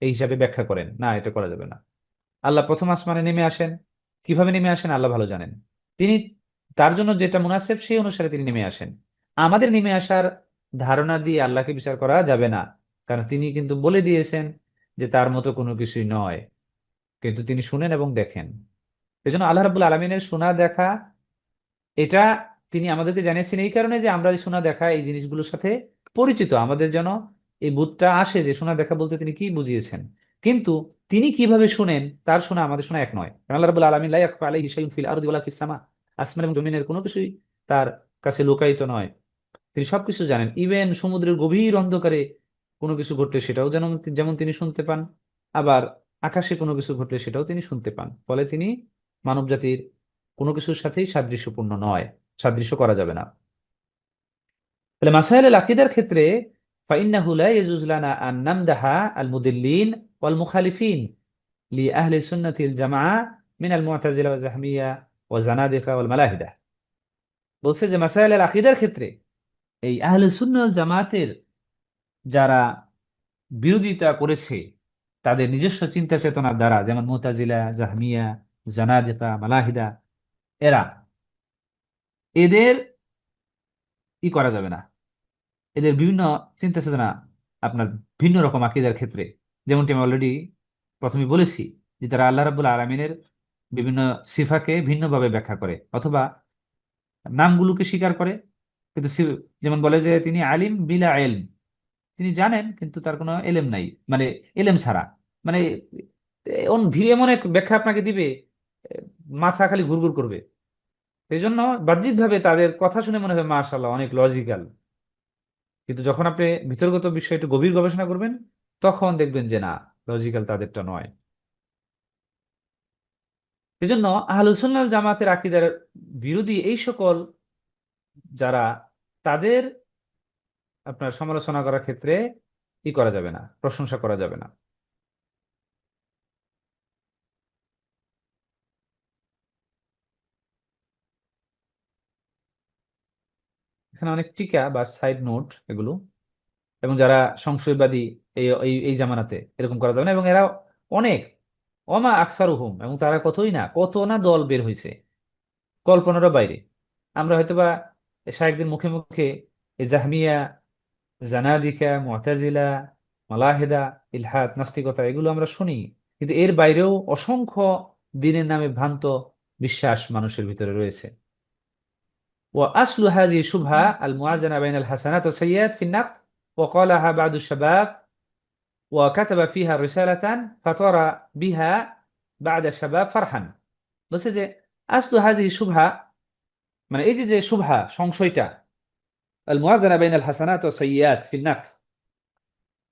এই হিসাবে ব্যাখ্যা করেন, না এটা করা যাবে না। আল্লাহ প্রথম আসমানে নেমে আসেন, কিভাবে নেমে আসেন আল্লাহ ভালো জানেন, তিনি তার জন্য যেটা মুনাসেব সেই অনুসারে তিনি নেমে আসেন। আমাদের নেমে আসার ধারণা দিয়ে আল্লাহকে বিচার করা যাবে না, কারণ তিনি কিন্তু বলে দিয়েছেন যে তার মতো কোনো কিছুই নয়, কিন্তু তিনি শুনেন এবং দেখেন। এই জন্য আল্লাহ রাব্বুল আলমিনের শোনা দেখা, এটা তিনি আমাদেরকে জানিয়েছেন এই কারণে যে আমরা এই শোনা দেখা এই জিনিসগুলোর সাথে পরিচিত, আমাদের যেন এই বোধটা আসে যে শোনা দেখা বলতে তিনি কি বুঝিয়েছেন। কিন্তু তিনি কিভাবে শুনেন, তার শোনা আমাদের শোনা এক নয়, কারণ আল্লাহ রাব্বুল আলামিন লা ইয়াখফা আলাইহি শাইউন ফিল আরদি ওয়ালা ফিস সামা, আসমান এবং জমিনের কোনো কিছুই তার কাছে লুকায়িত নয়, তিনি সবকিছু জানেন। ইভেন সমুদ্রের গভীর অন্ধকারে কোনো কিছু ঘটলে সেটাও যেন যেমন তিনি শুনতে পান, আবার আকাশে কোনো কিছু ঘটলে সেটাও তিনি শুনতে পান। ফলে তিনি মানব জাতির কোনো কিছুর সাথেই সাদৃশ্যপূর্ণ নয়, সাদৃশ্য করা যাবে না। তাহলে মাসাইল আকিদার ক্ষেত্রে ফাইন্নাহু লা ইয়াজুজ লানা আন নামদাহা আল মুদিল্লিন ওয়াল মুখালিফিন লি আহলি সুন্নাতিল জামাআ মিন আল মুতাজিলা ওয়া জাহমিয়া ওয়া জানাদিকা ওয়াল মালাহিদা। বলছে যে মাসাইল আকিদার ক্ষেত্রে এই আহলে সুন্নাহ ওয়াল জামাতের যারা বিরোধিতা করেছে তাদের নিজস্ব চিন্তা চেতনার দ্বারা, যেমন মুতাজিলা, জাহমিয়া, জানাদিকা, মালাহিদা, এরা, এদের করা যাবে না, এদের বিভিন্ন চিন্তা চেতনা আপনার ভিন্ন রকম আকীদার ক্ষেত্রে, যেমনটি আমি অলরেডি প্রথমে বলেছি যে তারা আল্লাহ রাব্বুল আলামিনের বিভিন্ন সিফাকে ভিন্নভাবে ব্যাখ্যা করে, অথবা নামগুলোকে স্বীকার করে কিন্তু যেমন বলে যে তিনি আলিম বিলা ইলম, তিনি জানেন কিন্তু তার কোনো এলেম নাই, মানে এলেম ছাড়া, মানে ভিড়ে এমন এক ব্যাখ্যা আপনাকে দিবে, আহ, মাথা খালি ঘুরঘুর করবে। এই জন্য বাহ্যিকভাবে তাদের কথা শুনে মনে হয় মাশাআল্লাহ অনেক লজিক্যাল, কিন্তু যখন আপনি ভিতরগত বিষয়ে একটু গভীর গবেষণা করবেন তখন দেখবেন যে না, লজিক্যাল তাদেরটা নয়। এই জন্য আহলুস সুন্নাহ ওয়াল জামাতের আকীদার বিরোধী এই সকল যারা, তাদের আপনার সমালোচনা করার ক্ষেত্রে করা যাবে না, প্রশংসা করা যাবে না। এখানে অনেক টিকা বা সাইড নোট এগুলো। এবং যারা সংশয়বাদী, এই এই এই জামানাতে এরকম করা যাবে না। এবং এরা অনেক, অমা আকসারুহুম, এবং তারা কতই না, কত না দল বের হয়েছে, কল্পনারও বাইরে। আমরা হয়তোবা শায়েখদের মুখে মুখে এই জাহমিয়া, জানাদিকা, মুতাজিলা, মালাহেদা, ইলহাদ, নাস্তিকতা এগুলো আমরা শুনি, কিন্তু এর বাইরেও অসংখ্য দিনের নামে ভ্রান্ত বিশ্বাস মানুষের ভিতরে রয়েছে। وأصل هذه الشبهة الموازنة بين الحسنات والسيئات في النقد، وقالها بعض الشباب وكتب فيها رسالة فطار بها بعد الشباب فرحا। বলছে যে আসলু হাযিহি শুবহা, মানে এই যে যে শুবহা, সংশয়টা, আল মুওয়াজানা বাইনাল হাসানাত ওয়াস সাইয়্যাত ফিন নাকদ,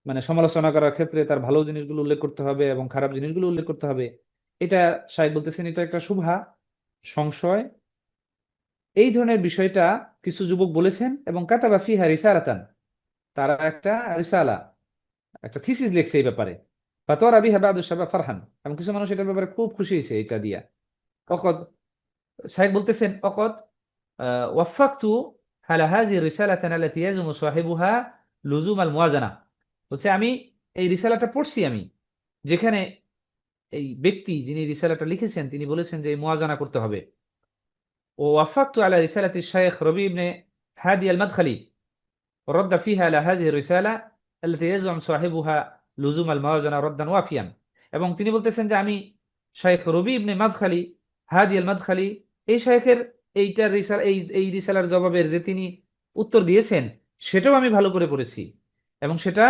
মানে সমালোচনা করার ক্ষেত্রে তার ভালো জিনিসগুলো উল্লেখ করতে হবে এবং খারাপ জিনিসগুলো উল্লেখ করতে হবে। এটা শায়খ বলতেছেন এটা একটা শুবহা, সংশয়। এই ধরনের বিষয়টা কিছু যুবক বলেছেন এবং কাতাবা ফিহা রিসালাতান, তারা একটা রিসালা, একটা থিসিস লিখছে এই ব্যাপারে। ফাতওয়ারা বিহা বাদু শাবাব ফারহান, এবং কিছু মানুষ এটার ব্যাপারে খুব খুশি হয়েছে এটা দিয়া। অকদ, শাইখ বলতেছেন অকদ ওয়াফাকতু আলা হাযিহি রিসালাতান আল্লাতী ইয়াজুমু সাহিবুহা লুজুম আল মুওয়াজানা। বলছে আমি এই রিসালাটা পড়ছি আমি, যেখানে এই ব্যক্তি যিনি রিসালাটা লিখেছেন তিনি বলেছেন যে মুওয়াজানা করতে হবে। ও ওয়াফাকতু আলা রিসালাতি শাইখ রবি ইবনে হাদি আল মাদখালি رد فيها على هذه الرسالة التي يزعم صاحبها لزوم الموازنة ردا وافيا। এবং তিনি বলতেছেন যে আমি শাইখ রবি ইবনে মাদখালি, হাদি আল মাদখালি, এই শাইখের এইটার রিসাল, এই রিসালার জবাবের যে তিনি উত্তর দিয়েছেন সেটাও আমি ভালো করে পড়েছি। এবং সেটা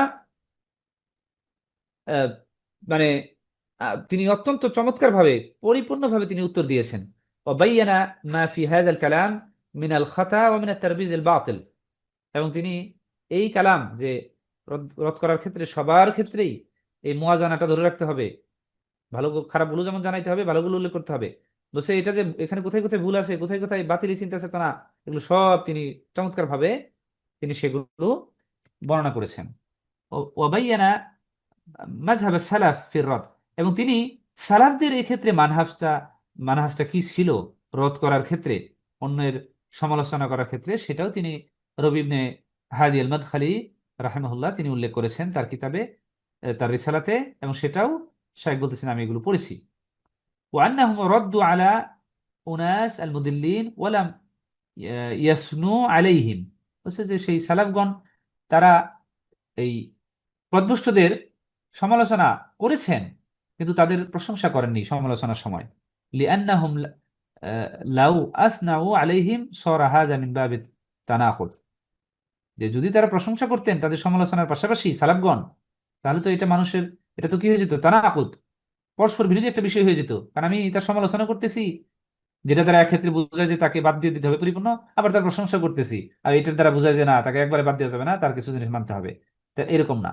আহ, মানে তিনি অত্যন্ত চমৎকার ভাবে, পরিপূর্ণভাবে তিনি উত্তর দিয়েছেন। ওয়াবাইয়ানা মা ফি হাযাল কালাম মিন আল খাতা ওয়া মিন আত তারবিজ আল বাতিল। এবং তিনি এই কালাম যে রদ রদ করার ক্ষেত্রে সবার ক্ষেত্রেই এই মুওয়াজানাটা ধরে রাখতে হবে, ভালো খারাপগুলো যেমন জানাইতে হবে, ভালোগুলো উল্লেখ করতে হবে। বলছে এটা যে এখানে কোথায় কোথায় ভুল আছে, কোথায় কোথায় বাতিল চিন্তা আছে তা না, এগুলো সব তিনি চমৎকার ভাবে তিনি সেগুলো বর্ণনা করেছেন। ওয়াবাইয়ানা মাযহাব সালাফ ফির রদ, এবং তিনি সালাফদের এই ক্ষেত্রে মানহাজটা, মানহাজটা কি ছিল রদ করার ক্ষেত্রে, অন্যের সমালোচনা করার ক্ষেত্রে, সেটাও তিনি রবি ইবনে হাদি আল মাদখালি রাহিমাহুল্লাহ তিনি উল্লেখ করেছেন তার কিতাবে, তার রিসালাতে। এবং সেটাও শাইখ বলতেছেন আমি এগুলো পড়েছি। ওয়ান্নাহুম রাদ্দু আলা উনাস আল মুদিল্লিন ওয়ালাম ইয়াসনু আলাইহিম। বলছে যে সেই সালাফগণ তারা এই পথভ্রষ্টদের সমালোচনা করেছেন, কিন্তু তাদের প্রশংসা করেননি সমালোচনার সময়। লিআন্নাহুম লাউ আসনাউ আলাইহিম সারা হাযা মিন বাবিত তানাকুদ, যে যদি তারা প্রশংসা করতেন তাদের সমালোচনার পাশাপাশি সালাফগণ, তাহলে তো এটা মানুষের, এটা তো কি হয়ে যেত, তানাকুদ, পরস্পর বিরোধী একটা বিষয় হয়ে যেত। কারণ আমি তার সমালোচনা করতেছি, যেটা দ্বারা এক ক্ষেত্রে বোঝায় যে তাকে বাদ দিয়ে দিতে হবে পরিপূর্ণ, আবার তার প্রশংসা করতেছি আর এটার দ্বারা বোঝায় যে না, তাকে একবারে বাদ দেওয়া যাবে না, তার কিছু জিনিস মানতে হবে। তা এরকম না।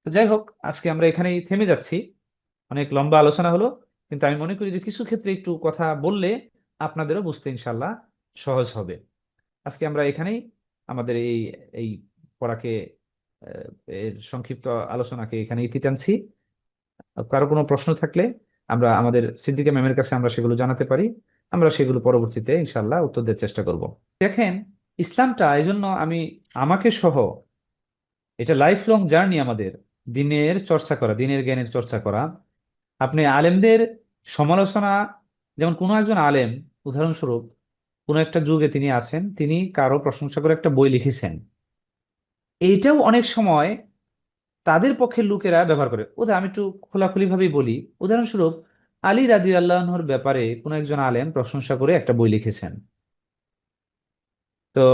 তো যাই হোক, আজকে আমরা এখানেই থেমে যাচ্ছি। অনেক লম্বা আলোচনা হলো, কিন্তু আমি মনে করি যে কিছু ক্ষেত্রে একটু কথা বললে আপনাদেরও বুঝতে ইনশাল্লাহ সহজ হবে। আজকে আমরা এখানেই আমাদের এই এই পড়াকে, এর সংক্ষিপ্ত আলোচনাকে এখানে ইতি টানছি। কারো কোনো প্রশ্ন থাকলে আমরা আমাদের সিদ্দিকা ম্যামের কাছে আমরা সেগুলো জানাতে পারি, আমরা সেগুলো পরবর্তীতে ইনশাল্লাহ উত্তর দেওয়ার চেষ্টা করব। দেখেন, ইসলামটা এই জন্য আমি, আমাকে সহ, এটা লাইফ লং জার্নি আমাদের, দিনের চর্চা করা, দিনের জ্ঞানের চর্চা করা। আপনি আলেমদের সমালোচনা, যেমন কোনো একজন আলেম, উদাহরণস্বরূপ কোনো একটা যুগে তিনি আছেন, তিনি কারো প্রশংসা করে একটা বই লিখেছেন, এইটাও অনেক সময় তাদের পক্ষের লোকেরা ব্যবহার করে। আমি একটু খোলাখুলি ভাবেই বলি। উদাহরণস্বরূপ আলী রাদিয়াল্লাহু আনহুর ব্যাপারে কোনো একজন আলেম প্রশংসা করে একটা বই লিখেছেন। তো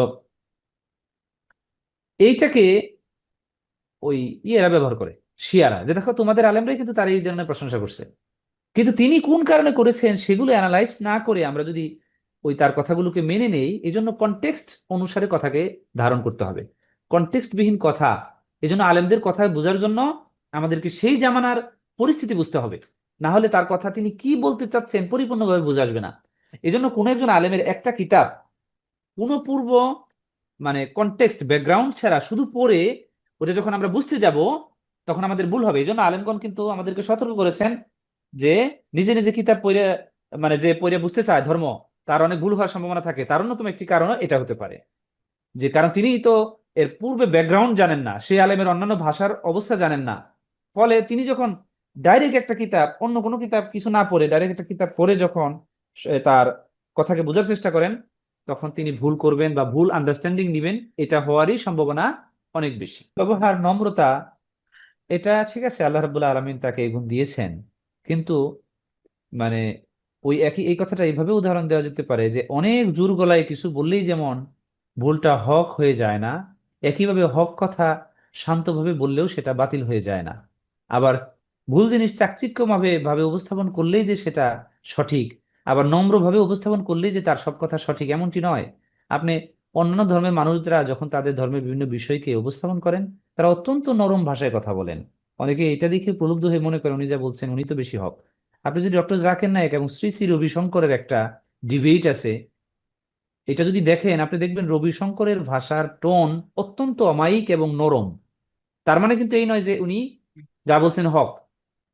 এইটাকে ওই ইয়েরা ব্যবহার করে, শিয়ারা, যে দেখো তোমাদের আলেমরাই কিন্তু তার এই ধরনের প্রশংসা করছে। কিন্তু তিনি কোন কারণে করেছেন সেগুলো অ্যানালাইজ না করে আমরা যদি ওই তার কথাগুলোকে মেনে নেই, এই জন্য কনটেক্সট অনুসারে কথাকে ধারণ করতে হবে। কনটেক্সট বিহীন কথা, এই জন্য আলেমদের কথা বোঝার জন্য আমাদেরকে সেই জামানার পরিস্থিতি বুঝতে হবে, না হলে তার কথা তিনি কি বলতে চাচ্ছেন পরিপূর্ণভাবে বোঝা আসবে না। এই জন্য কোনো একজন আলেমের একটা কিতাব কোনো পূর্ব মানে কনটেক্সট ব্যাকগ্রাউন্ড ছাড়া শুধু পড়ে ওটা যখন আমরা বুঝতে যাব তখন আমাদের ভুল হবে। এই জন্য আলেমগণ কিন্তু আমাদেরকে সতর্ক করেছেন যে নিজে নিজে কিতাব পড়ে, মানে যে পড়ে বুঝতে চায় ধর্ম, তার অনেক ভুল হওয়ার সম্ভাবনা থাকে। তার অন্যতম একটি কারণ এটা হতে পারে যে কারণ তিনি তো এর পূর্বে ব্যাকগ্রাউন্ড জানেন না, সেই আলেমের অন্যান্য ভাষার অবস্থা জানেন না। ফলে তিনি যখন ডাইরেক্ট একটা কিতাব, অন্য কোনো কিতাব কিছু না পড়ে ডাইরেক্ট একটা কিতাব পড়ে যখন তার কথাকে বোঝার চেষ্টা করেন, তখন তিনি ভুল করবেন বা ভুল আন্ডারস্ট্যান্ডিং নিবেন, এটা হওয়ারই সম্ভাবনা অনেক বেশি। ব্যবহার, নম্রতা, এটা ঠিক আছে, আল্লাহ রাব্বুল আলামিন তাকে এই গুণ দিয়েছেন। কিন্তু মানে ওই একই এই কথাটা এইভাবে উদাহরণ দেওয়া যেতে পারে যে অনেক জোর গলায় কিছু বললেই যেমন ভুলটা হক হয়ে যায় না, একইভাবে হক কথা শান্তভাবে বললেও সেটা বাতিল হয়ে যায় না। আবার ভুল জিনিস চাকচিক্যভাবে ভাবে উপস্থাপন করলেই যে সেটা সঠিক, আবার নম্রভাবে উপস্থাপন করলেই যে তার সব কথা সঠিক, এমনটি নয়। আপনি অন্যান্য ধর্মের মানুষরা যখন তাদের ধর্মের বিভিন্ন বিষয়কে উপস্থাপন করেন, তারা অত্যন্ত নরম ভাষায় কথা বলেন। অনেকে এটা দেখে প্রলুব্ধ হয়ে মনে করেন উনি যা বলছেন উনি তো বেশি হক। আপনি যদি ডক্টর জাকির নায়েক এবং শ্রী শ্রী রবিশঙ্করের একটা ডিবেট আছে, এটা যদি দেখেন আপনি দেখবেন রবিশঙ্করের ভাষার টোন অত্যন্ত অমায়িক এবং নরম। তার মানে কিন্তু এই নয় যে উনি যা বলছেন হক,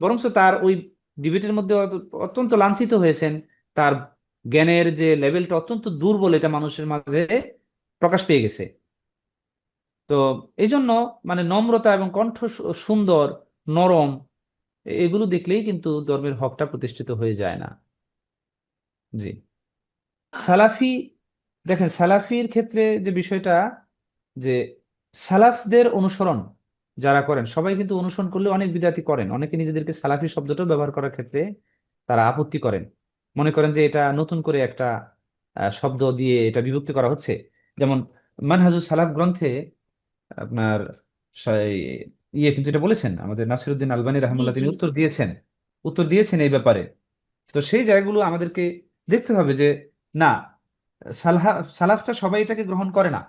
বরঞ্চ তার ওই ডিবেটের মধ্যে অত্যন্ত লাঞ্ছিত হয়েছেন। তার জ্ঞানের যে লেভেলটা অত্যন্ত দুর্বল, এটা মানুষের মাঝে প্রকাশ পেয়ে গেছে। তো এই জন্য মানে নম্রতা এবং কণ্ঠ সুন্দর, নরম, এগুলো দেখলেই কিন্তু ধর্মের হকটা প্রতিষ্ঠিত হয়ে যায় না। জি। সালাফি, দেখেন সালাফির ক্ষেত্রে যে বিষয়টা, যে সালাফদের অনুসরণ যারা করেন সবাই কিন্তু অনুসরণ করলে অনেক বিদ্যার্থী করেন, অনেকে নিজেদেরকে সালাফি শব্দটাও ব্যবহার করার ক্ষেত্রে তারা আপত্তি করেন, মনে করেন যে এটা নতুন করে একটা শব্দ দিয়ে এটা বিভক্তি করা হচ্ছে। যেমন মানহাজুস সালাফ গ্রন্থে আপনার সেই কিন্তু এটা বলেছেন, আমাদের নাসিরুদ্দিন আলবানী জি রাহমাল্লাহ জি। তিনি উত্তর দিয়েছেন এই ব্যাপারে। তো সেই জায়গাগুলো আমাদেরকে দেখতে হবে যে না, সালহা সালাফটা সবাই এটাকে গ্রহণ করে না,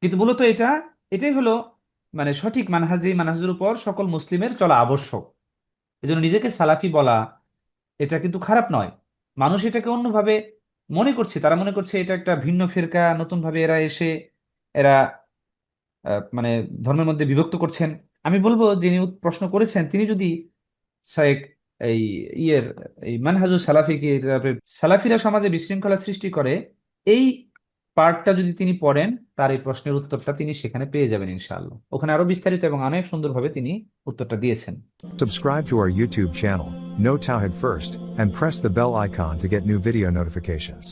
কিন্তু মূলত এটাই হলো মানে সঠিক মানহাজের উপর সকল মুসলিমের চলা আবশ্যক। এজন্য নিজেকে সালাফি বলা এটা কিন্তু খারাপ নয়। মানুষ এটাকে অন্যভাবে মনে করছে, তারা মনে করছে এটা একটা ভিন্ন ফিরকা, নতুন ভাবে এরা এসে এরা মানে ধর্মের মধ্যে বিভক্ত করছেন। আমি বলবো যিনি প্রশ্ন করেছেন তিনি যদি শায়েখ এই ইয়ের এই মানহাজুস সালাফি কি সালাফিরা সমাজে বিশৃঙ্খলা সৃষ্টি করে, এই পার্টটা যদি তিনি পড়েন, তার এই প্রশ্নের উত্তরটা তিনি সেখানে পেয়ে যাবেন ইনশাআল্লাহ। ওখানে আরো বিস্তারিত এবং অনেক সুন্দরভাবে তিনি উত্তরটা দিয়েছেন। Subscribe to our YouTube channel, Know Tawhid First, and press the bell icon to get new video notifications.